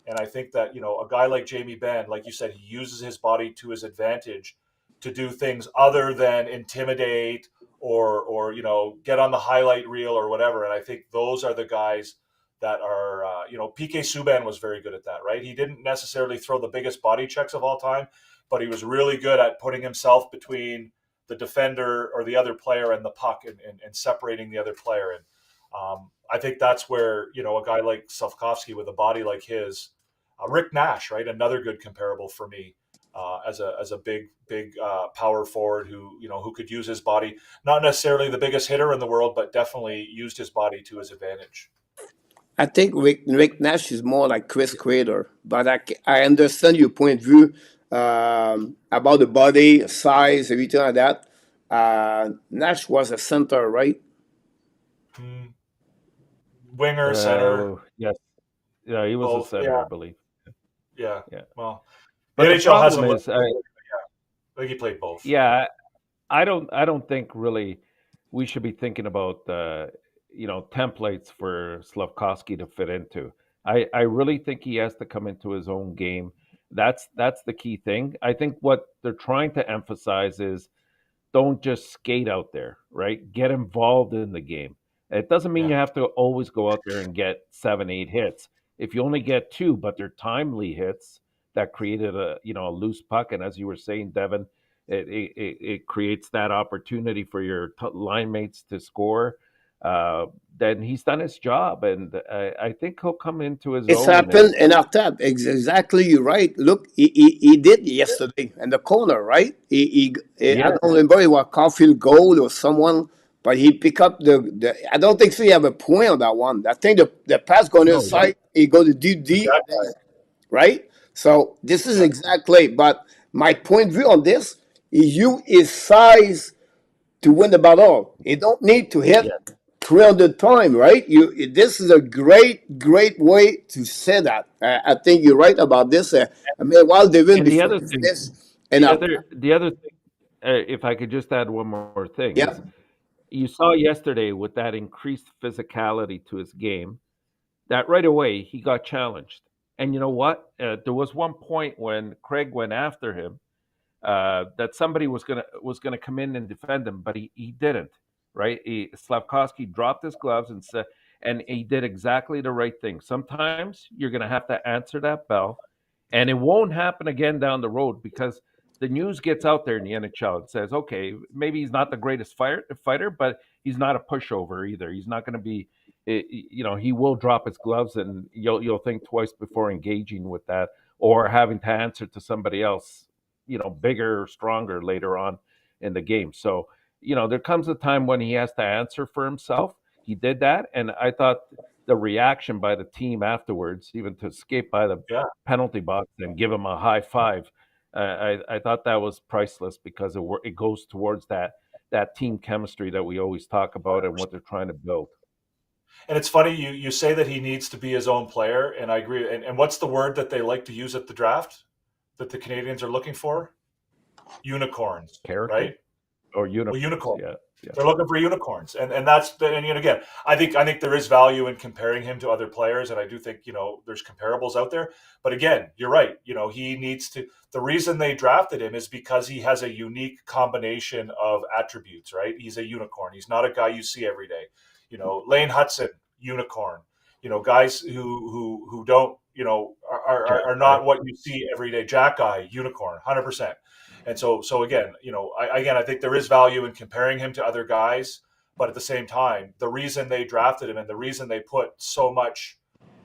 And I think that, a guy like Jamie Benn, like you said, he uses his body to his advantage to do things other than intimidate or get on the highlight reel or whatever. And I think those are the guys that are, PK Subban was very good at that, right? He didn't necessarily throw the biggest body checks of all time, but he was really good at putting himself between the defender or the other player and the puck and separating the other player. And I think that's where, a guy like Slafkovsky with a body like his, Rick Nash, right? Another good comparable for me as a big power forward who could use his body, not necessarily the biggest hitter in the world, but definitely used his body to his advantage. I think Rick Nash is more like Chris Crater, but I understand your point of view about the body, size, everything like that. Nash was a center, right? Winger, center, Yes. Yeah, he was a both. center, Yeah, I believe. yeah. Yeah. Well, the But the NHL has problem a is, I think he played both. yeah, I don't think really we should be thinking about templates for Slafkovsky to fit into. I really think he has to come into his own game. That's the key thing. I think what they're trying to emphasize is don't just skate out there, right? Get involved in the game. It doesn't mean you have to always go out there and get 7-8 hits. If you only get 2, but they're timely hits that created a loose puck, and as you were saying, Devin, it creates that opportunity for your line mates to score. Then he's done his job, and I think he'll come into his It's own. happened in our tab. Exactly, you're right. Look, he did yesterday in the corner, right? I Yeah, don't remember it was Caulfield Gold or someone, but he picked up the. I don't think so. He have a point on that one. I think the pass going no, yeah, inside, he go to DD, right? So this is exactly. But my point of view on this is you is size to win the battle. You don't need to hit yeah. 300 times, right? This is a great way to say that. I think you're right about this. I mean, while Devin, And the before other you thing, finish, and the other thing, if I could just add one more thing, yeah, is you saw yesterday with that increased physicality to his game that right away he got challenged. And you know what? There was one point when Craig went after him that somebody was gonna come in and defend him, but he didn't. Right? Slafkovsky dropped his gloves and said, and he did exactly the right thing. Sometimes you're gonna have to answer that bell, and it won't happen again down the road because the news gets out there in the NHL and says, okay, maybe he's not the greatest fighter, but he's not a pushover either. He's not going to be, he will drop his gloves, and you'll think twice before engaging with that or having to answer to somebody else, bigger or stronger later on in the game. So, there comes a time when he has to answer for himself. He did that, and I thought the reaction by the team afterwards, even to escape by the Yeah. penalty box and give him a high five. I thought that was priceless because it goes towards that team chemistry that we always talk about and what they're trying to build. And it's funny you say that he needs to be his own player, and I agree. And what's the word that they like to use at the draft that the Canadians are looking for? Unicorns, Character right? or Well, unicorns? unicorn. Yeah, yeah. They're looking for unicorns, and that's and again, I think there is value in comparing him to other players, and I do think there's comparables out there. But again, you're right. He needs to. The reason they drafted him is because he has a unique combination of attributes. Right? He's a unicorn. He's not a guy you see every day. Lane Hudson, unicorn. Guys who don't are not what you see every day. Jack Guy, unicorn, 100%. And so again, I think there is value in comparing him to other guys, but at the same time, the reason they drafted him and the reason they put so much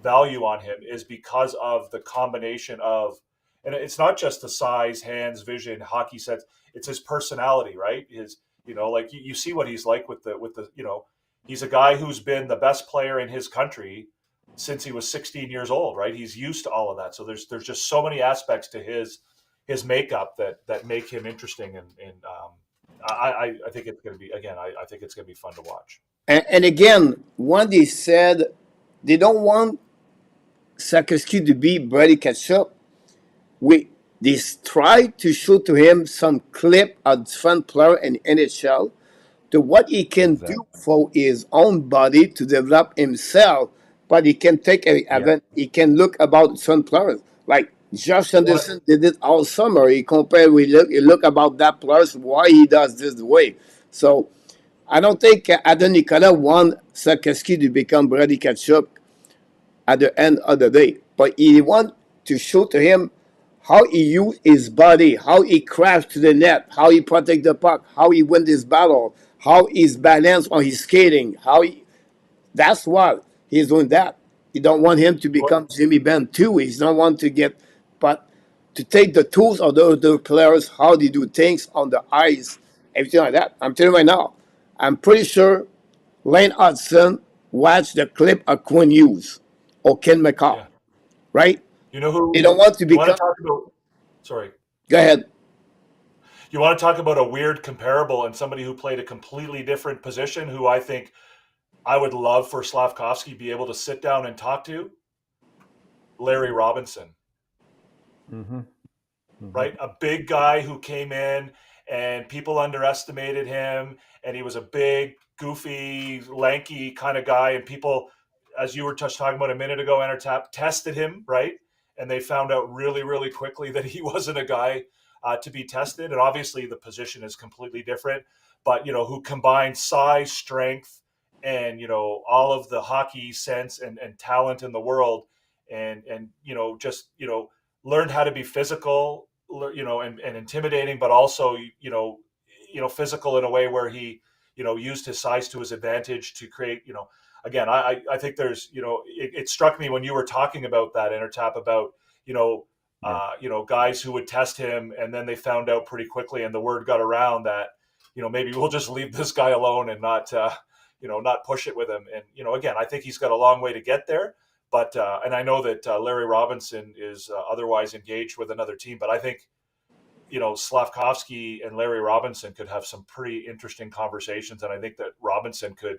value on him is because of the combination of, and it's not just the size, hands, vision, hockey sense, it's his personality, right? Like you see what he's like with the, he's a guy who's been the best player in his country since he was 16 years old, right? He's used to all of that. So there's just so many aspects to his makeup that make him interesting, and I think it's going to be, again, I think it's going to be fun to watch. and again, when they said they don't want Slafkovsky to be Brady Ketchup, they tried to show to him some clip of different player in NHL to what he can Exactly. do for his own body to develop himself, but he can take a Yeah. event. He can look about some players like Josh Anderson did it all summer. He compared. He look about that players why he does this way. So I don't think Adam Nicola want Slafkovsky to become Brady Ketchup at the end of the day, but he want to show to him how he use his body, how he crashed to the net, how he protect the puck, how he win this battle, how he's balanced on his skating, that's what he's doing that. You don't want him to become Jimmy Benn too. He don't want to get, but to take the tools of the other players, how they do things on the ice, everything like that. I'm telling you right now, I'm pretty sure Lane Hudson watched the clip of Quinn Hughes or Ken McCall, Yeah. right? You know who They don't want to you want become. to talk about? Sorry. Go ahead. You want to talk about a weird comparable and somebody who played a completely different position, who I think I would love for Slafkovsky to be able to sit down and talk to? Larry Robinson. Mm-hmm. Mm-hmm. Right? A big guy who came in and people underestimated him, and he was a big, goofy, lanky kind of guy, and people, as you were just talking about a minute ago, Entertap, tested him, right? And they found out really, really quickly that he wasn't a guy to be tested. And obviously the position is completely different, but who combined size, strength, and all of the hockey sense and talent in the world, and just learned how to be physical, and intimidating, but also physical in a way where he used his size to his advantage to create. Again, I think there's it struck me when you were talking about that, Intertap, about guys who would test him, and then they found out pretty quickly, and the word got around that maybe we'll just leave this guy alone and not not push it with him. And again, I think he's got a long way to get there. But and I know that Larry Robinson is otherwise engaged with another team, but I think Slafkovsky and Larry Robinson could have some pretty interesting conversations, and I think that Robinson could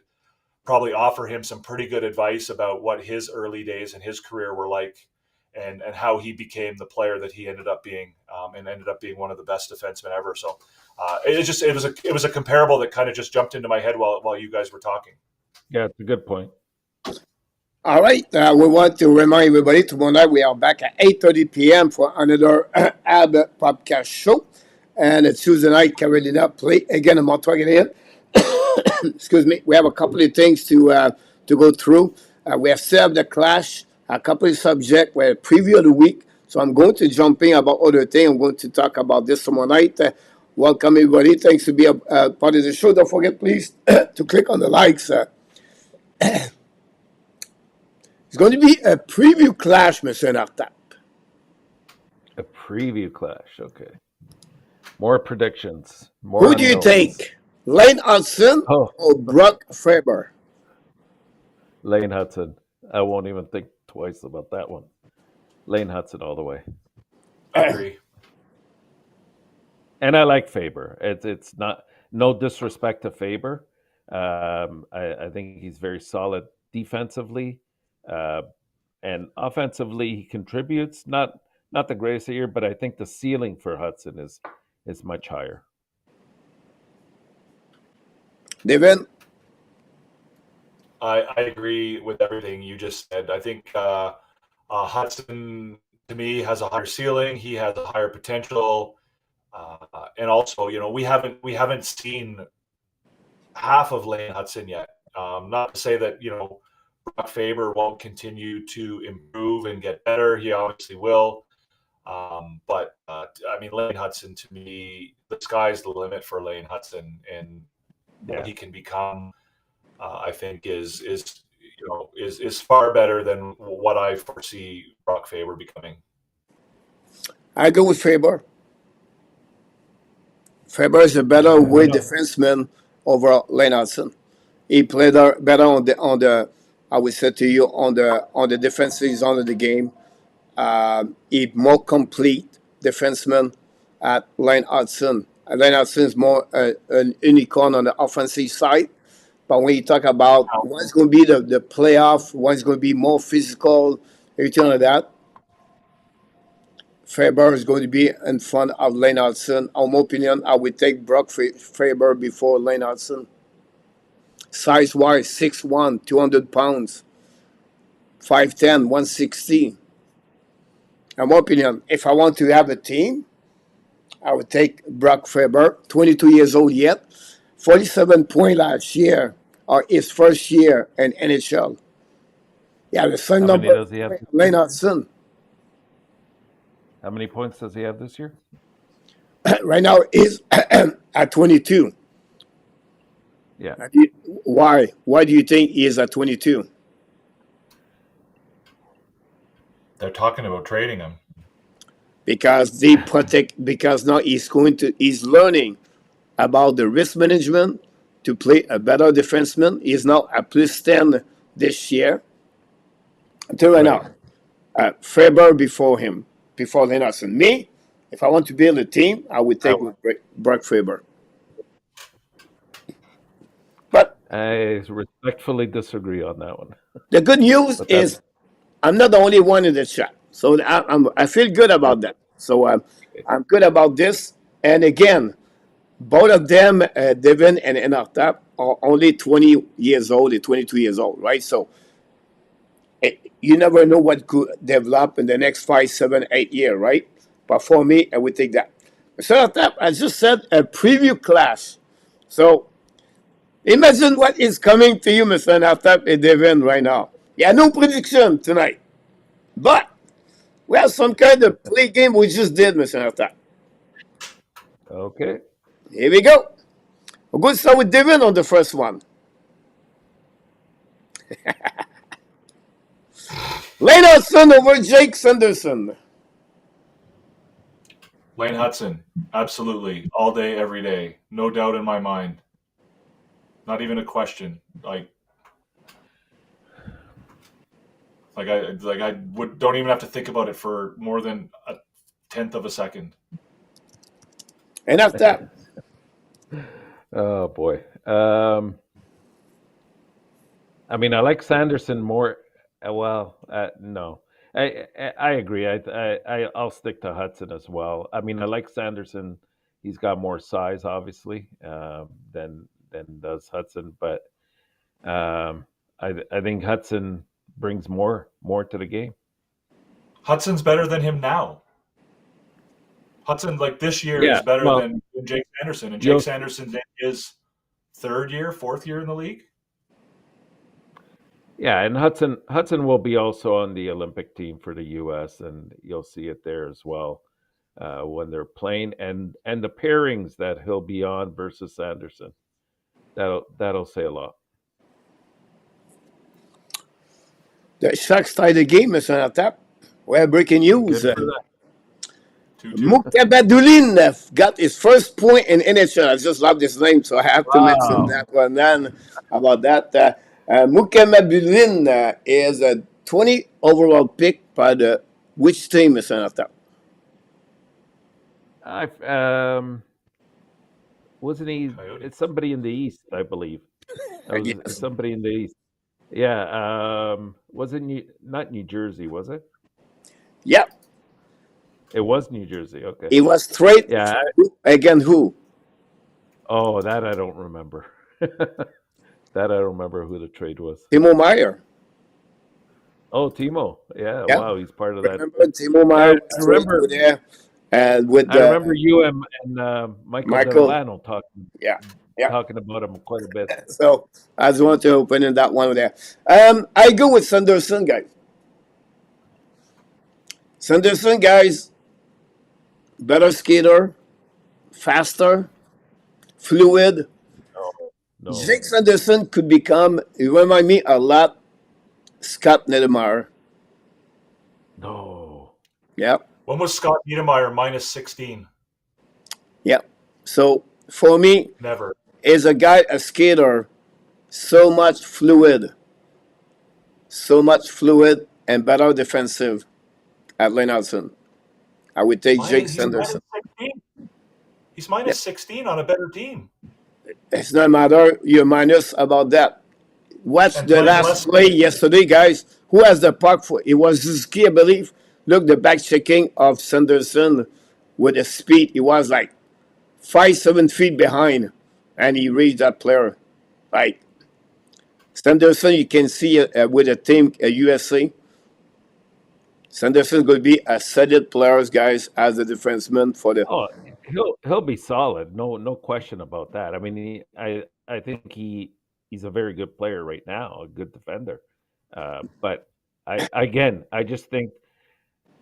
probably offer him some pretty good advice about what his early days in his career were like, and how he became the player that he ended up being, and ended up being one of the best defensemen ever. So it was a comparable that kind of just jumped into my head while you guys were talking. Yeah, it's a good point. All right. We want to remind everybody tomorrow night we are back at 8:30 p.m. for another AB podcast show. And it's Tuesday night, Carolina play again in Montreal Canadiens. Excuse me. We have a couple of things to go through. We have served the clash, a couple of subjects. We have a preview of the week. So I'm going to jump in about other things. I'm going to talk about this tomorrow night. Welcome, everybody. Thanks to be a part of the show. Don't forget, please, to click on the likes. It's going to be a preview clash, Mr. Nartap. A preview clash, okay. More predictions. Who do you take? Lane Hudson or Brock Faber? Lane Hudson. I won't even think twice about that one. Lane Hudson all the way. I agree. And I like Faber. It's not, no disrespect to Faber. I think he's very solid defensively. And offensively, he contributes. Not the greatest year, but I think the ceiling for Hudson is much higher. David? I agree with everything you just said. I think Hudson, to me, has a higher ceiling. He has a higher potential. And also, we haven't seen half of Lane Hudson yet. Not to say that, Brock Faber won't continue to improve and get better. He obviously will. But Lane Hudson, to me, the sky's the limit for Lane Hudson, and what he can become, I think is far better than what I foresee Brock Faber becoming. I go with Faber. Faber is a better way defenseman over Lane Hudson. He played better on the I would say to you on the defensive zone of the game. He more complete defenseman at Lane Hudson. Lane Hudson is more an unicorn on the offensive side. But when you talk about what's going to be the playoff, what's going to be more physical, everything like that, Faber is going to be in front of Lane Hudson. In my opinion, I would take Brock Faber before Lane Hudson. Size-wise, 6'1", 200 pounds, 5'10", 160. In my opinion, if I want to have a team, I would take Brock Faber, 22 years old yet, 47 points last year, or his first year in NHL. Yeah, the same number does he have? Lane Hudson. How many points does he have this year? Right now, he's at 22. Yeah. Why? Why do you think he is at 22? They're talking about trading him. Because now he's learning about the risk management to play a better defenseman. He's now a plus 10 this year. Until right now, Faber before Lane Hudson. Me, if I want to build a team, I would take Brock Faber. But I respectfully disagree on that one. The good news is I'm not the only one in the chat. So I feel good about that. So I'm good about this. And again, both of them, Devin and Nartap, are only 20 years old and 22 years old, right? So you never know what could develop in the next 5, 7, 8 years, right? But for me, I would take that. So Nartap, I just said a preview class. So Imagine what is coming to you, Mr. Naftap and Devin, right now. Yeah, no prediction tonight. But we have some kind of play game we just did, Mr. Naftap. Okay. Here we go. We'll go start with Devin on the first one. Lane Hudson over Jake Sanderson. Lane Hudson, absolutely, all day, every day, no doubt in my mind. Not even a question. Like I don't even have to think about it for more than a tenth of a second. And after that, Oh boy. I mean, I like Sanderson more. No, I agree. I'll stick to Hudson as well. I mean, I like Sanderson. He's got more size, obviously, than does Hudson. But I think Hudson brings more to the game. Hudson's better than him now. Hudson, like this year, Yeah, is better well, than Jake Sanderson, and you'll- Jake Sanderson's in his fourth year in the league. Yeah, and Hudson will be also on the Olympic team for the U.S. and you'll see it there as well when they're playing and the pairings that he'll be on versus Sanderson. That'll say a lot. the Sharks tie the game, Mr. Naftap. We have breaking news. Good for that. 2-2. Mukabadulin got his first point in NHL. I just love this name, so I have to mention Wow. that one. Then about that, Mukabadulin is a 20 overall pick by the which team, Mr. Naftap? Wasn't he? Coyotes. It's somebody in the East, I believe. Yes. Somebody in the East. Yeah. Wasn't not New Jersey? Was it? Yep. It was New Jersey. Okay. He was traded Yeah. again. Who? Oh, that I don't remember. That I don't remember who the trade was. Timo Meyer. Oh, Timo. Yeah. Yeah. Wow, he's part of that. Remember Timo Meyer was I remember- traded there, and with I remember you and Michael Delano Yeah. talking about him quite a bit. So I just want to open in that one there. I go with Sanderson, guys. Sanderson, guys, better skater, faster, fluid. No. Jake Sanderson could become, he remind me a lot, Scott Niedermayer. No. Yeah, When was Scott Niedermayer minus 16? yeah. So for me, Never. is a guy, a skater, so much fluid, and better defensive at Lane Hudson. I would take Jake He's Sanderson. minus 16. He's minus 16 on a better team. It's not matter you're minus about that. Watch And the playing last less play minutes. yesterday, guys. Who has the puck for? It was Zuski, I believe. Look, the back checking of Sanderson with the speed. He was like 5-7 feet behind, and he reached that player. Like Sanderson, you can see with a team, USA. Sanderson will be a solid player, guys, as a defenseman for the. Oh, he'll be solid. No question about that. I mean, I think he's a very good player right now, a good defender. But I just think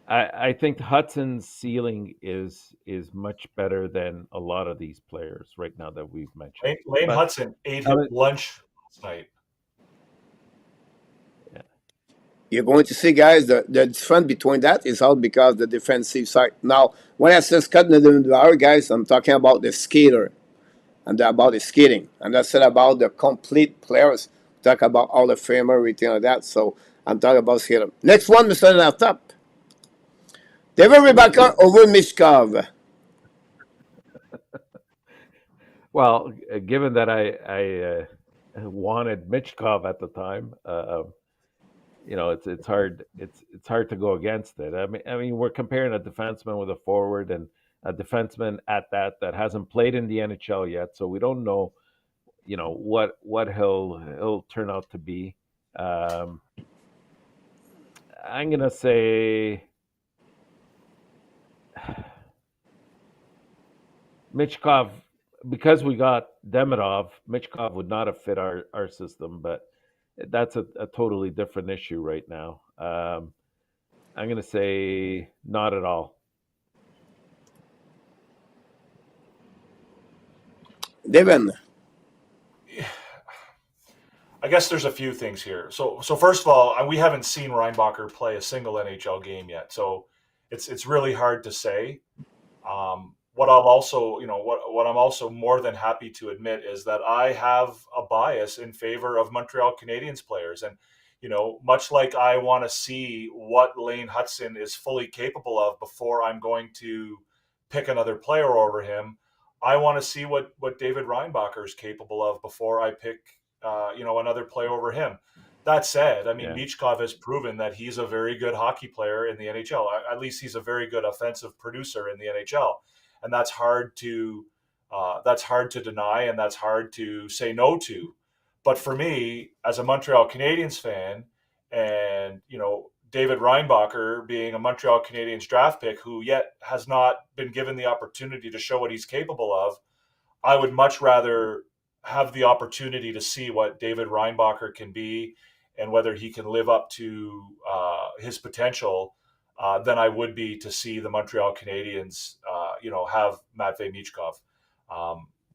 I think Hudson's ceiling is much better than a lot of these players right now that we've mentioned. Lane But- Hudson ate his lunch last night. You're going to see, guys, the difference between that is all because the defensive side. Now, when I say Scott Niedermayer, guys, I'm talking about the skater and about the skating. And I said about the complete players. Talk about all the famer, everything like that. So I'm talking about skater. Next one, Mr. Laptop. David Rebecca over Mishkov. Well, given that I wanted Michkov at the time, it's hard. It's hard to go against it. I mean, we're comparing a defenseman with a forward and a defenseman at that hasn't played in the NHL yet, so we don't know, what he'll turn out to be. I'm gonna say Michkov because we got Demidov, Michkov would not have fit our system, but that's a totally different issue right now. I'm going to say not at all. Devin. I guess there's a few things here. So first of all, we haven't seen Reinbacher play a single NHL game yet, so it's really hard to say. What I'll also, what I'm also more than happy to admit is that I have a bias in favor of Montreal Canadiens players, and much like I want to see what Lane Hutson is fully capable of before I'm going to pick another player over him. I want to see what David Reinbacher is capable of before I pick another player over him. That said, I mean, Michkov has proven that he's a very good hockey player in the NHL. At least he's a very good offensive producer in the NHL, and that's hard to deny, and that's hard to say no to. But for me, as a Montreal Canadiens fan, and David Reinbacher being a Montreal Canadiens draft pick who yet has not been given the opportunity to show what he's capable of, I would much rather have the opportunity to see what David Reinbacher can be and whether he can live up to his potential than I would be to see the Montreal Canadiens, have Matvei Michkov.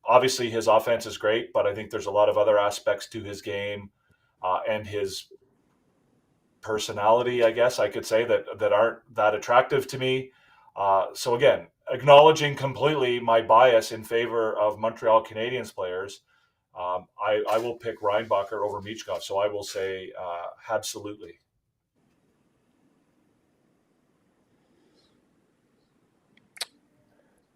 Obviously, his offense is great, but I think there's a lot of other aspects to his game and his personality, I guess I could say, that aren't that attractive to me. So again, acknowledging completely my bias in favor of Montreal Canadiens players, I will pick Reinbacher over Michkov. So I will say absolutely.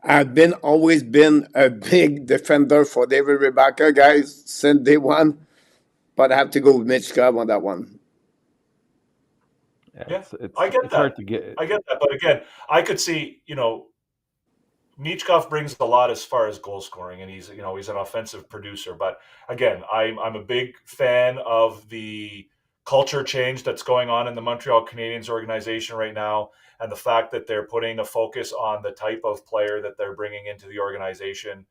I've always been a big defender for David Reinbacher, guys, since day one. But I have to go with Michkov on that one. I get that. Hard to get. I get that, but again, I could see, Michkov brings a lot as far as goal scoring, and he's an offensive producer. But again, I'm a big fan of the culture change that's going on in the Montreal Canadiens organization right now, and the fact that they're putting a focus on the type of player that they're bringing into the organization.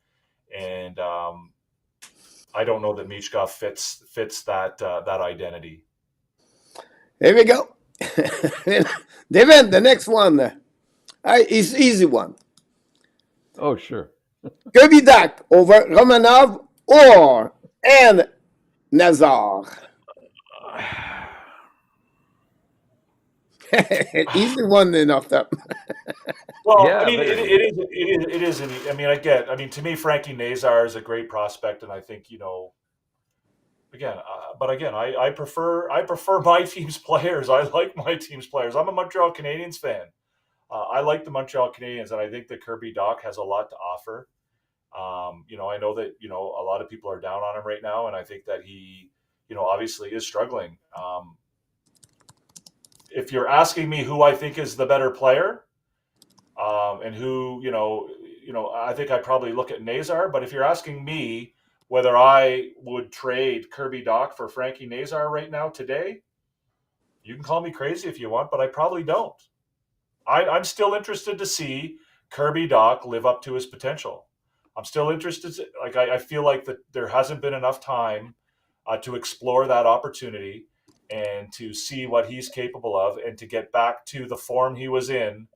And I don't know that Michkov fits that identity. Here we go. Devin, the next one. It's easy one. Oh, sure. Kirby Dach over Romanov or Nazar. Easy one enough that. Well, yeah, I mean, it is. I mean, to me, Frankie Nazar is a great prospect, and I think I prefer my team's players. I like my team's players. I'm a Montreal Canadiens fan. I like the Montreal Canadiens, and I think that Kirby Dach has a lot to offer. I know that a lot of people are down on him right now, and I think that he, obviously is struggling. If you're asking me who I think is the better player, and who I think I probably look at Nazar. But if you're asking me whether I would trade Kirby Dach for Frankie Nazar right now today, you can call me crazy if you want, but I probably don't. I'm still interested to see Kirby Dach live up to his potential. I'm still interested. I feel like that there hasn't been enough time to explore that opportunity and to see what he's capable of and to get back to the form he was in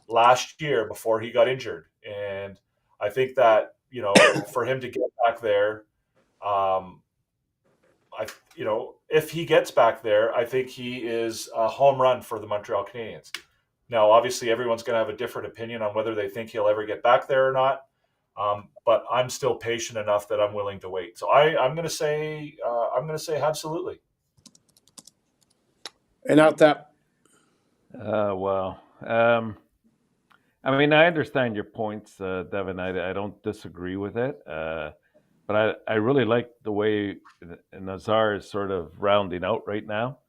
last year before he got injured. And I think that, for him to get back there, if he gets back there, I think he is a home run for the Montreal Canadiens. Now, obviously, everyone's going to have a different opinion on whether they think he'll ever get back there or not. But I'm still patient enough that I'm willing to wait. So I'm going to say absolutely. And out that. Well, I mean, I understand your points, Devin. I don't disagree with it. But I really like the way Nazar is sort of rounding out right now.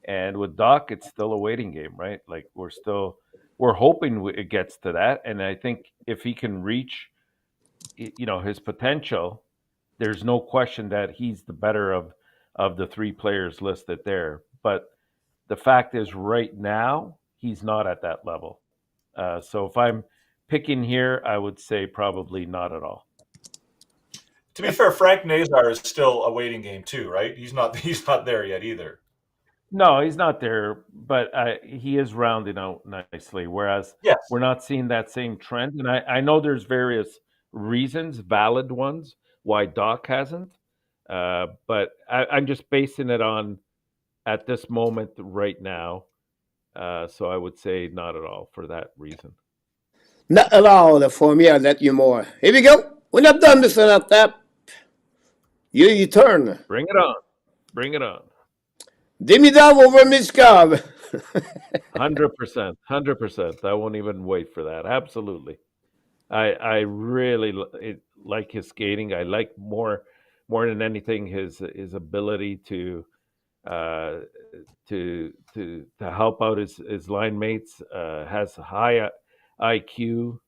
And with Dach, it's still a waiting game, right? Like we're hoping it gets to that. And I think if he can reach, his potential, there's no question that he's the better of the three players listed there. But the fact is, right now, he's not at that level. So if I'm picking here, I would say probably not at all. To be fair, Frank Nazar is still a waiting game too, right? He's not there yet either. No, he's not there, but he is rounding out nicely. Whereas Yes. we're not seeing that same trend, and I know there's various reasons, valid ones, why Doc hasn't. But I'm just basing it on at this moment right now. So I would say not at all for that reason. Not allowed for me. I'll let you more. Here we go. We're not done, Mr. Laptop. You turn. Bring it on. Bring it on. Demidov over Michkov. 100%. I won't even wait for that. Absolutely. I really like his skating. I like more than anything his ability uh, to help out his line mates. Has high IQ.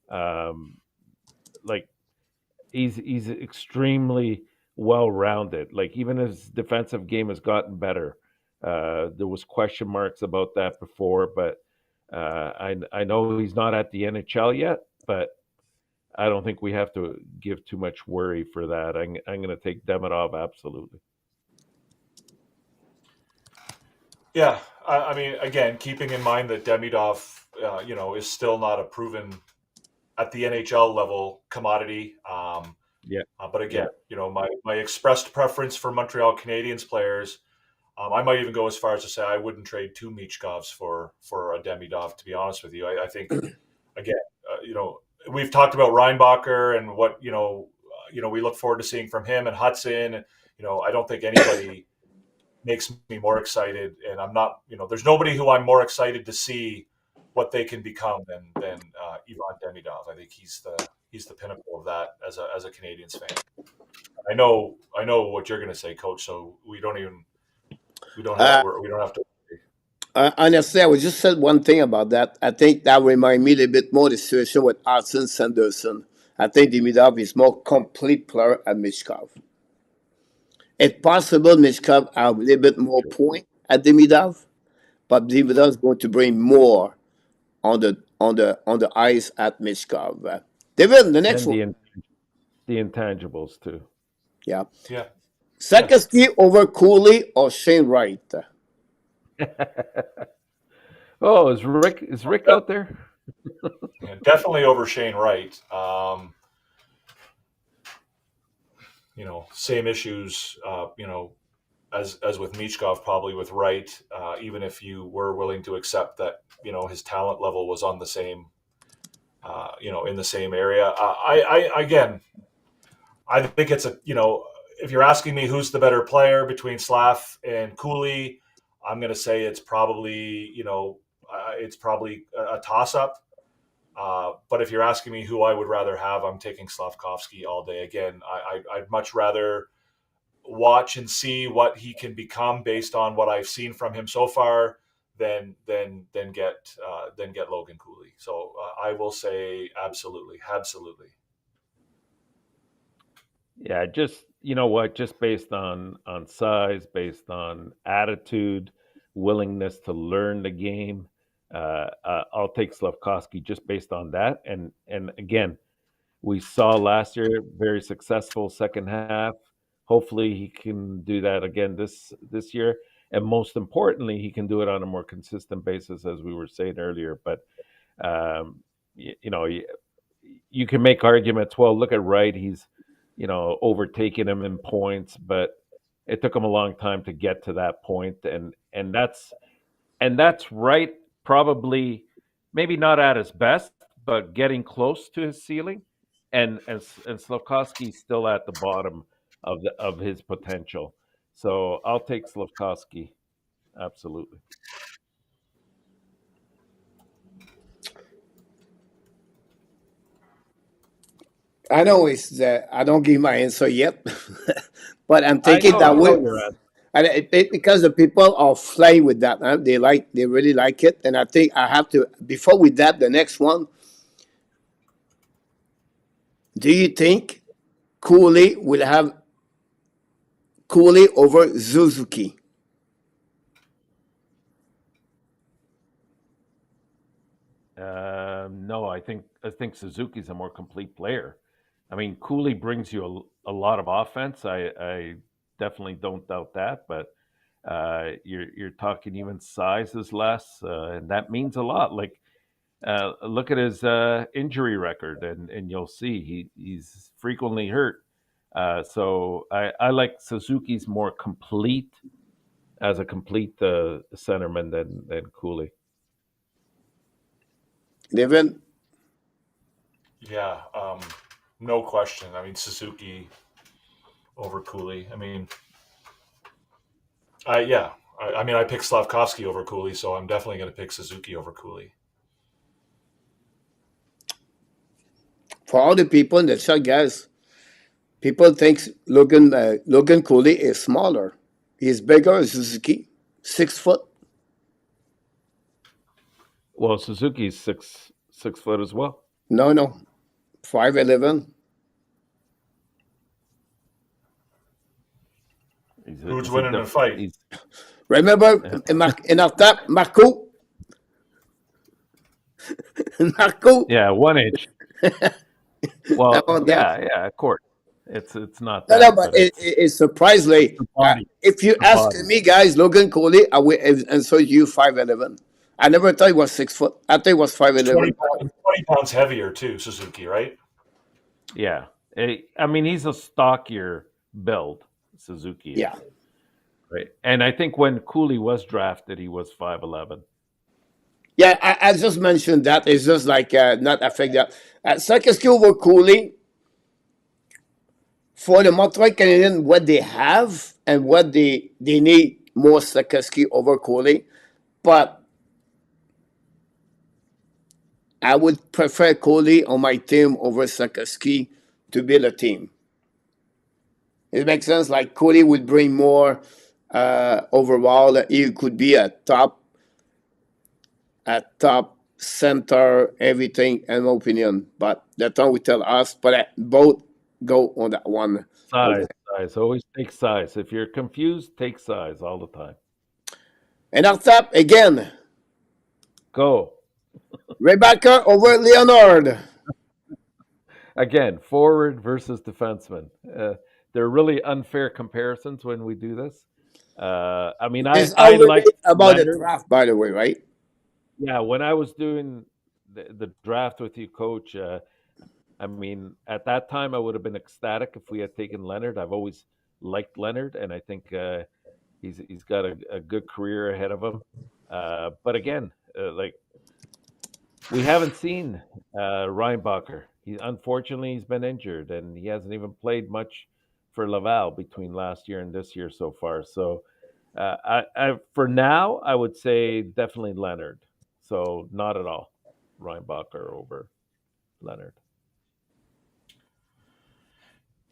Like he's extremely well rounded. Like even his defensive game has gotten better. There was question marks about that before, but I know he's not at the NHL yet, but I don't think we have to give too much worry for that. I'm going to take Demidov absolutely. Yeah, I mean, again, keeping in mind that Demidov, is still not a proven at the NHL level commodity. Yeah. But again, my expressed preference for Montreal Canadiens players, I might even go as far as to say I wouldn't trade two Michkovs for a Demidov. To be honest with you, I think again, we've talked about Reinbacher and what we look forward to seeing from him and Hudson. I don't think anybody makes me more excited, and I'm not. There's nobody who I'm more excited to see what they can become than Ivan Demidov. I think he's the pinnacle of that as a Canadiens fan. I know what you're going to say, Coach. So we don't have to. Honestly, I would just said one thing about that. I think that remind me a little bit more of the situation with Arsen Sanderson. I think Demidov is more complete player than Michkov. It's possible Michkov have a little bit more point at Demidov, but Demidov is going to bring more on the ice at Michkov. David, the next And one. the intangibles too. Yeah. Yeah. Slafkovsky over Cooley or Shane Wright? Oh, is Rick out there? Yeah, definitely over Shane Wright. Same issues. As with Michkov, probably with Wright. Even if you were willing to accept that his talent level was on the same, in the same area. I think it's if you're asking me who's the better player between Slaf and Cooley, I'm going to say it's probably a toss up. But if you're asking me who I would rather have, I'm taking Slafkovsky all day. Again, I'd much rather watch and see what he can become based on what I've seen from him so far than get Logan Cooley. So I will say absolutely. Yeah, just just based on size, based on attitude, willingness to learn the game. I'll take Slafkovsky just based on that. And again, we saw last year very successful second half. Hopefully, he can do that again this year. And most importantly, he can do it on a more consistent basis, as we were saying earlier. But um, you can make arguments. Well, look at Wright; he's overtaking him in points, but it took him a long time to get to that point, and that's Wright probably maybe not at his best, but getting close to his ceiling, and Slafkovsky's still at the bottom of his potential. So I'll take Slafkovsky, absolutely. I know it's I don't give my answer yet, but I'm I taking that I way. know you're at. And because the people are flying with that, huh? They really like it, and I think I have to. Before we dab the next one, do you think Cooley will have Cooley over Suzuki? No, I think Suzuki's a more complete player. I mean, Cooley brings you a lot of offense. I definitely don't doubt that, but you're talking even size is less, and that means a lot. Like, look at his injury record, and you'll see he's frequently hurt. So I like Suzuki's more complete as a complete centerman than Cooley. Devin? Yeah, no question. I mean, Suzuki over Cooley. I mean, I picked Slafkovsky over Cooley, so I'm definitely going to pick Suzuki over Cooley. For all the people in the chat, guys, people think Logan Cooley is smaller. He's bigger than Suzuki, 6 foot. Well, Suzuki's 6 foot as well. No, 5'11". Who's winning the fight? Remember in our top, Marco? Marco? Yeah, 1 inch. Well, yeah, of course. It's not that. No, but it's surprisingly. If you ask me, guys, Logan Cooley, I will answer you 5'11". I never thought he was 6 foot. I thought he was 5'11". 20 pounds heavier too, Suzuki, right? Yeah. I mean, he's a stockier build, Suzuki. Yeah. Right. And I think when Cooley was drafted, he was 5'11". Yeah, I just mentioned that. It's just like not affect that. Slafkovsky over Cooley, for the Montreal Canadiens, what they have and what they need more Slafkovsky over Cooley. But I would prefer Cooley on my team over Slafkovsky to build a team. It makes sense. Like Cooley would bring more overall. He could be a top center, everything, in my opinion. But that's how we tell us. But both go on that one. Size. Always take size. If you're confused, take size all the time. And our top again. Go. Rebecca over Leonard. Again, forward versus defenseman. They're really unfair comparisons when we do this. I mean, I like about Leonard. The draft, by the way, right? Yeah, when I was doing the draft with you, Coach, I mean, at that time, I would have been ecstatic if we had taken Leonard. I've always liked Leonard, and I think he's got a good career ahead of him. But again, like, we haven't seen Reinbacher. Unfortunately, he's been injured, and he hasn't even played much for Laval between last year and this year so far. So, for now, I would say definitely Leonard. So, not at all Reinbacher over Leonard.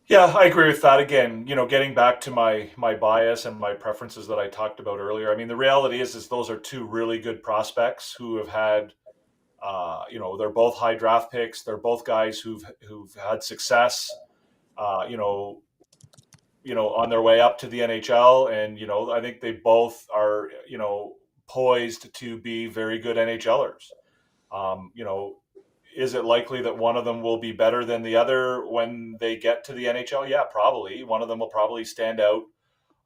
Yeah, I agree with that. Again, getting back to my bias and my preferences that I talked about earlier. I mean, the reality is those are two really good prospects who have had, they're both high draft picks. They're both guys who've had success, on their way up to the NHL. And, I think they both are, poised to be very good NHLers. Is it likely that one of them will be better than the other when they get to the NHL? Yeah, probably. One of them will probably stand out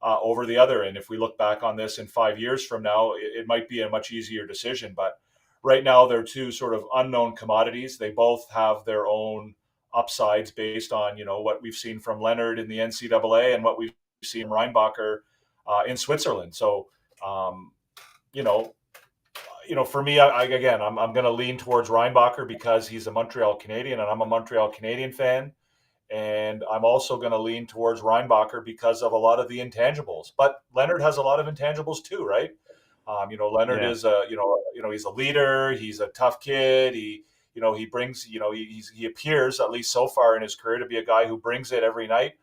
over the other. And if we look back on this in 5 years from now, it might be a much easier decision. But right now, they're two sort of unknown commodities. They both have their own upsides based on, what we've seen from Leonard in the NCAA and what we've seen Reinbacher in Switzerland. So, for me, I'm going to lean towards Reinbacher because he's a Montreal Canadian and I'm a Montreal Canadian fan. And I'm also going to lean towards Reinbacher because of a lot of the intangibles. But Leonard has a lot of intangibles too, right? Leonard is he's a leader. He's a tough kid. He brings, he appears, at least so far in his career, to be a guy who brings it every night.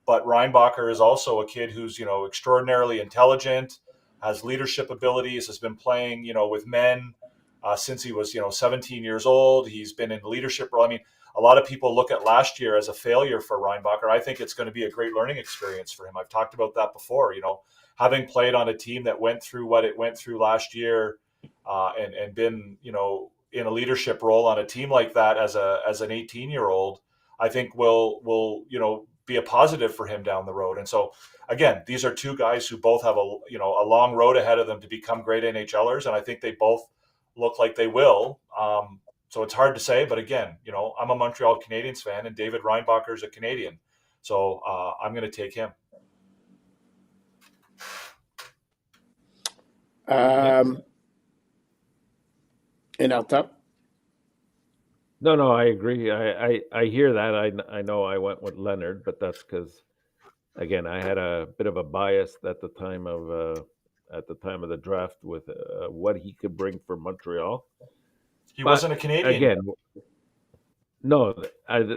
But Reinbacher is also a kid who's, extraordinarily intelligent, has leadership abilities, has been playing, with men since he was, 17 years old. He's been in leadership role. I mean, a lot of people look at last year as a failure for Reinbacher. I think it's going to be a great learning experience for him. I've talked about that before, having played on a team that went through what it went through last year and been, in a leadership role on a team like that as an 18-year-old. I think will be a positive for him down the road. And so again, these are two guys who both have a long road ahead of them to become great NHLers, and I think they both look like they will. So it's hard to say, but again, I'm a Montreal Canadiens fan, and David Reinbacher is a Canadian, so I'm going to take him. In our top. No, I agree. I hear that. I know I went with Leonard, but that's because, again, I had a bit of a bias at the time of the draft with what he could bring for Montreal. He wasn't a Canadian. Again, no,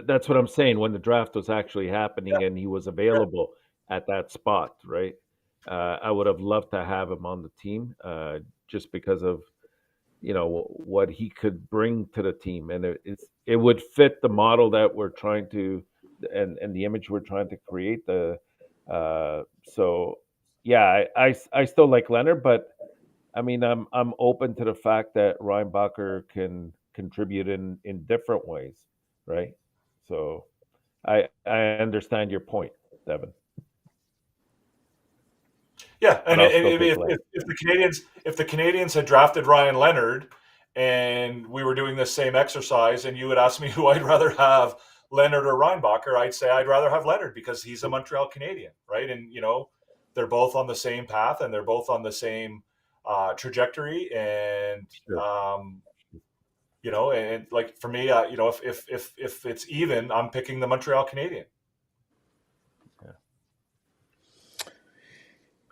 that's what I'm saying. When the draft was actually happening and he was available at that spot, right? I would have loved to have him on the team, just because of what he could bring to the team, and it would fit the model that we're trying to, and the image we're trying to create. So yeah, I still like Leonard, but I mean I'm open to the fact that Reinbacher can contribute in different ways, right? So I understand your point, Devin. Yeah, and if the Canadiens had drafted Ryan Leonard, and we were doing this same exercise, and you would ask me who I'd rather have, Leonard or Reinbacher, I'd say I'd rather have Leonard because he's a Montreal Canadian, right? And they're both on the same path, and they're both on the same trajectory, and Sure. and like for me, if it's even, I'm picking the Montreal Canadian.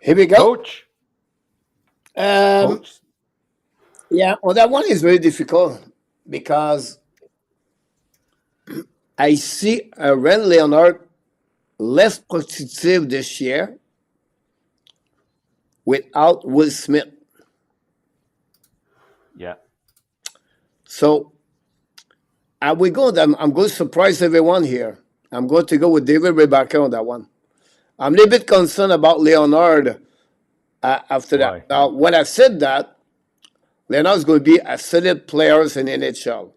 Here we go. Coach. Yeah, well, that one is very difficult because I see Ren Leonard less positive this year without Will Smith. Yeah. So I'm going to surprise everyone here. I'm going to go with David Reinbacher on that one. I'm a little bit concerned about Leonard after Why? that. Now, when I said that, Leonard's going to be a solid player in NHL.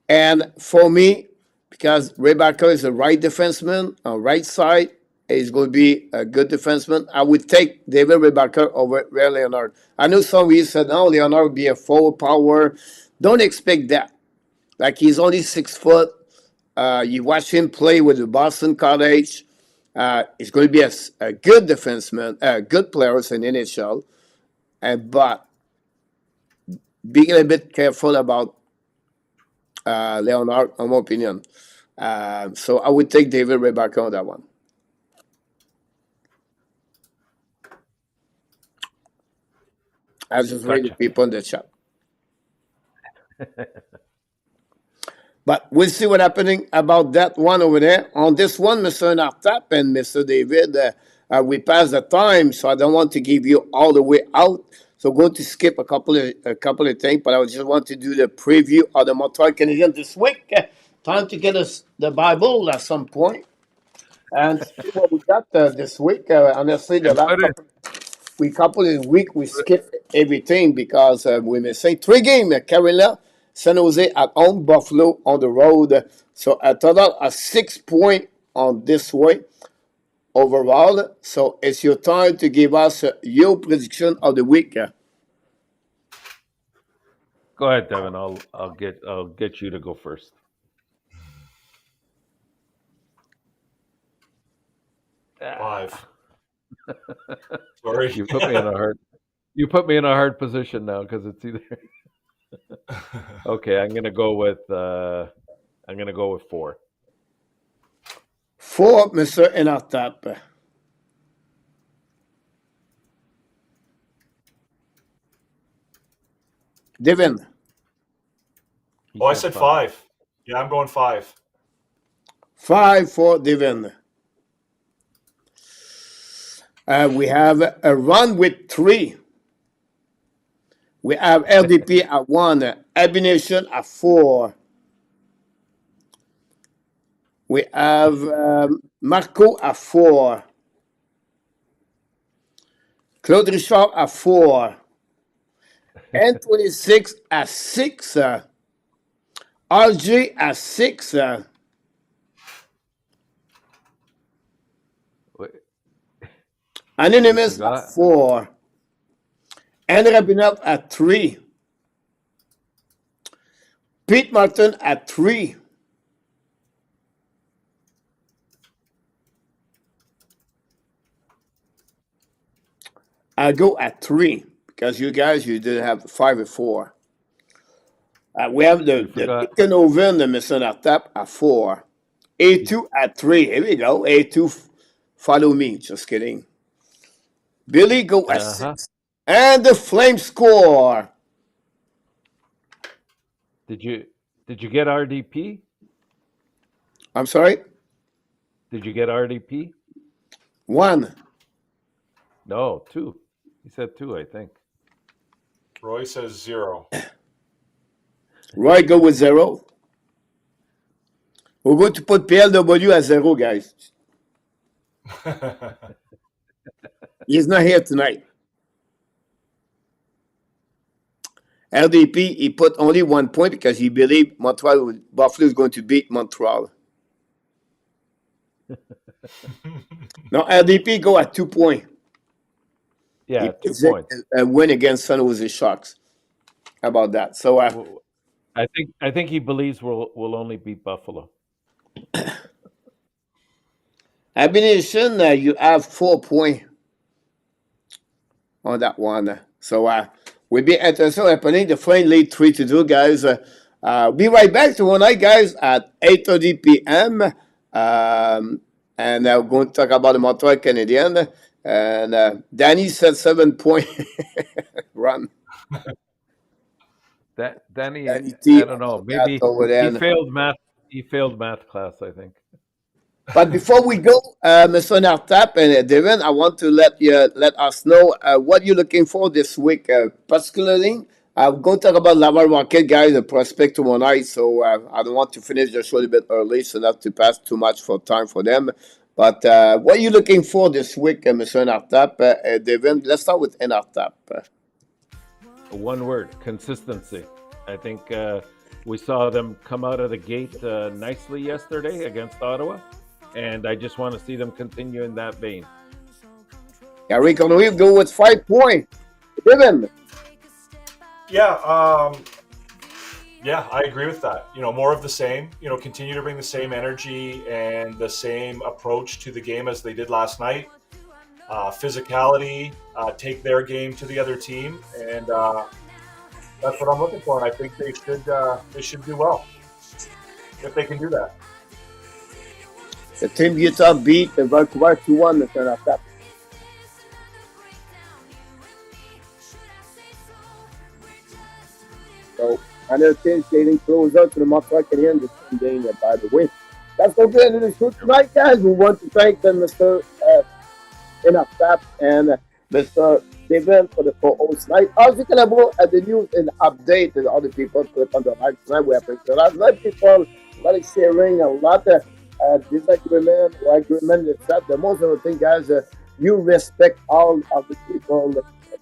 And for me, because Reinbacher is a right defenseman on right side, he's going to be a good defenseman, I would take David Reinbacher over Ray Leonard. I know some of you said, no, Leonard would be a forward power. Don't expect that. Like, he's only 6 foot. You watch him play with the Boston College. He's going to be a good defenseman, a good player in NHL. But being a little bit careful about Leonard, in my opinion. So I would take David Reinbacher on that one. I just read the people in the chat. But we'll see what's happening about that one over there. On this one, Mr. Nartap and Mr. David, we passed the time, so I don't want to give you all the way out. So I'm going to skip a couple of things, but I just want to do the preview of the Montreal Canadiens this week. Time to get us the Bible at some point and see what we got this week. Honestly, the last couple of weeks we skipped everything because we missing 3 games. Carolina, San Jose at home, Buffalo on the road. So a total of 6 points on this way overall. So it's your time to give us your prediction of the week. Go ahead, Devin. I'll get you to go first. Five. Sorry. You put me in a hard position now because it's either. Okay, I'm gonna go with 4. 4, Mr. Enartap. Devin. Oh, I said 5. Yeah, I'm going 5. 5 for Devin. We have a run with 3. We have LDP at 1, Abination at 4. We have Marco at 4. Claude Richard at 4. N26 at 6. RJ at 6. Wait, Anonymous forgot. at 4. And Rabinov at 3. Pete Martin at 3. I go at 3 because you guys, you didn't have 5 or 4. We have You the forgot. Ethan Over and the Mr. Artap at 4. A2 at 3. Here we go. A2, follow me. Just kidding. Billy go at Uh-huh. 6. And the Flame score. Did you get RDP? I'm sorry? Did you get RDP? 1. No, 2. He said 2, I think. Roy says 0. Roy go with 0. We're going to put PLW at 0, guys. He's not here tonight. LDP, he put only 1 point because he believed Buffalo is going to beat Montreal. No, LDP go at 2 points. Yeah, He 2 predicted points. a win against San Jose Sharks. How about that? So, Well, I think he believes we'll only beat Buffalo. Abination, you have 4 points on that one. So, we'll be interested happening. The Flame lead 3-2, guys. Be right back tonight, guys, at 8:30 p.m. And we're going to talk about the Montreal Canadiens. And Danny said 7-point run. Danny, Danny I T don't know. on that Maybe over he there. failed math. He failed math class, I think. But before we go, Mr. Nartap and Devin, I want to let us know what you're looking for this week. Particularly, I'm going to talk about Laval Rocket, guys, the prospect tomorrow night. So I don't want to finish the show a bit early, so not to pass too much for time for them. But what are you looking for this week, Mr. Nartap? Devin, let's start with Nartap. One word: consistency. I think we saw them come out of the gate nicely yesterday against Ottawa, and I just want to see them continue in that vein. Eric Henry go with 5 points. Devin. Yeah, I agree with that. More of the same. Continue to bring the same energy and the same approach to the game as they did last night. Physicality, take their game to the other team, and that's what I'm looking for. And I think they should do well if they can do that. The team Utah beat the Vancouver 2-1, Mr. Nartap. So, another team getting closer to the Montreal Canadiens the same game, by the way. That's going to be the end of the show tonight, guys. We want to thank Mr. Nartap and Mr. David for the co-host tonight. Also, collaborate at the news and update and other people put on the live tonight. We appreciate a lot of people, a lot of sharing, a lot of disagreement or agreement. The most important thing, guys, you respect all of the people.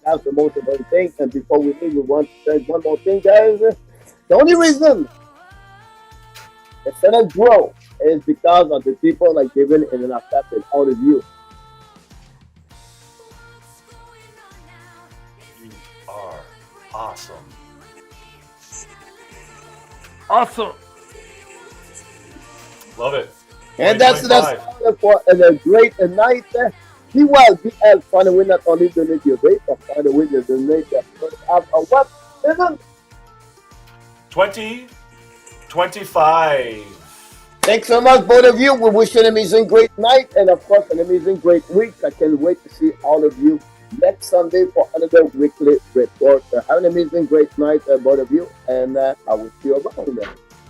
That's the most important thing. And before we leave, we want to say one more thing, guys. The only reason the Senate grow is because of the people like David and Nartap and all of you. You are awesome. Awesome. Love it. And that's 2025. for a great night. Be well, be healthy. Find a way not only donate your rate, but find a way to donate your have a what? 2025. Thanks so much, both of you. We wish you an amazing, great night, and of course, an amazing, great week. I can't wait to see all of you next Sunday for another weekly report. Have an amazing, great night, both of you, and I will see you around.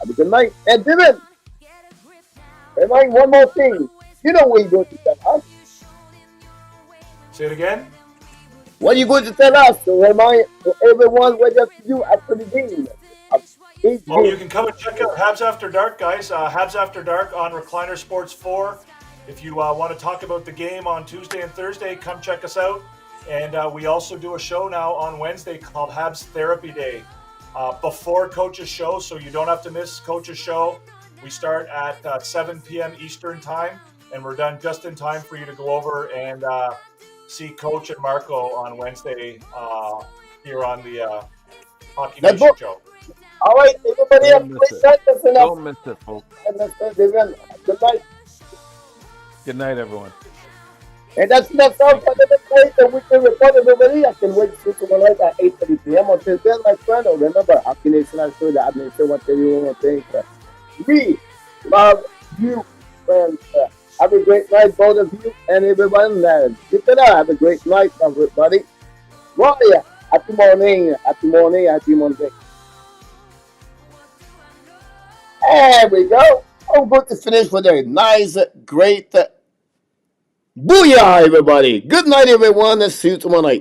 Have a good night. And David, remind one more thing. You know what you're going to tell us. Say it again. What are you going to tell us to remind to everyone what you have to do after the game? Well, you can come and check out Habs After Dark, guys. Habs After Dark on Recliner Sports 4. If you want to talk about the game on Tuesday and Thursday, come check us out. And we also do a show now on Wednesday called Habs Therapy Day. before Coach's show, so you don't have to miss Coach's show. We start at 7 p.m. Eastern time, and we're done just in time for you to go over and see Coach and Marco on Wednesday here on the Hockey Nation show. All right, everybody have a great night. Don't miss it, folks. Good night. Good night, everyone. And that's enough time for the night the weekly report, everybody. I can wait to see tomorrow night at 8:30 p.m. Until then, my friend, remember, Hockey Nation, I show the Nation, what tell you one thing. We love you, friends. Have a great night, both of you and everyone. Have a great night, everybody. Well, yeah. Happy morning. There we go. I'm going to finish with a nice, great booyah, everybody. Good night, everyone. And see you tomorrow night.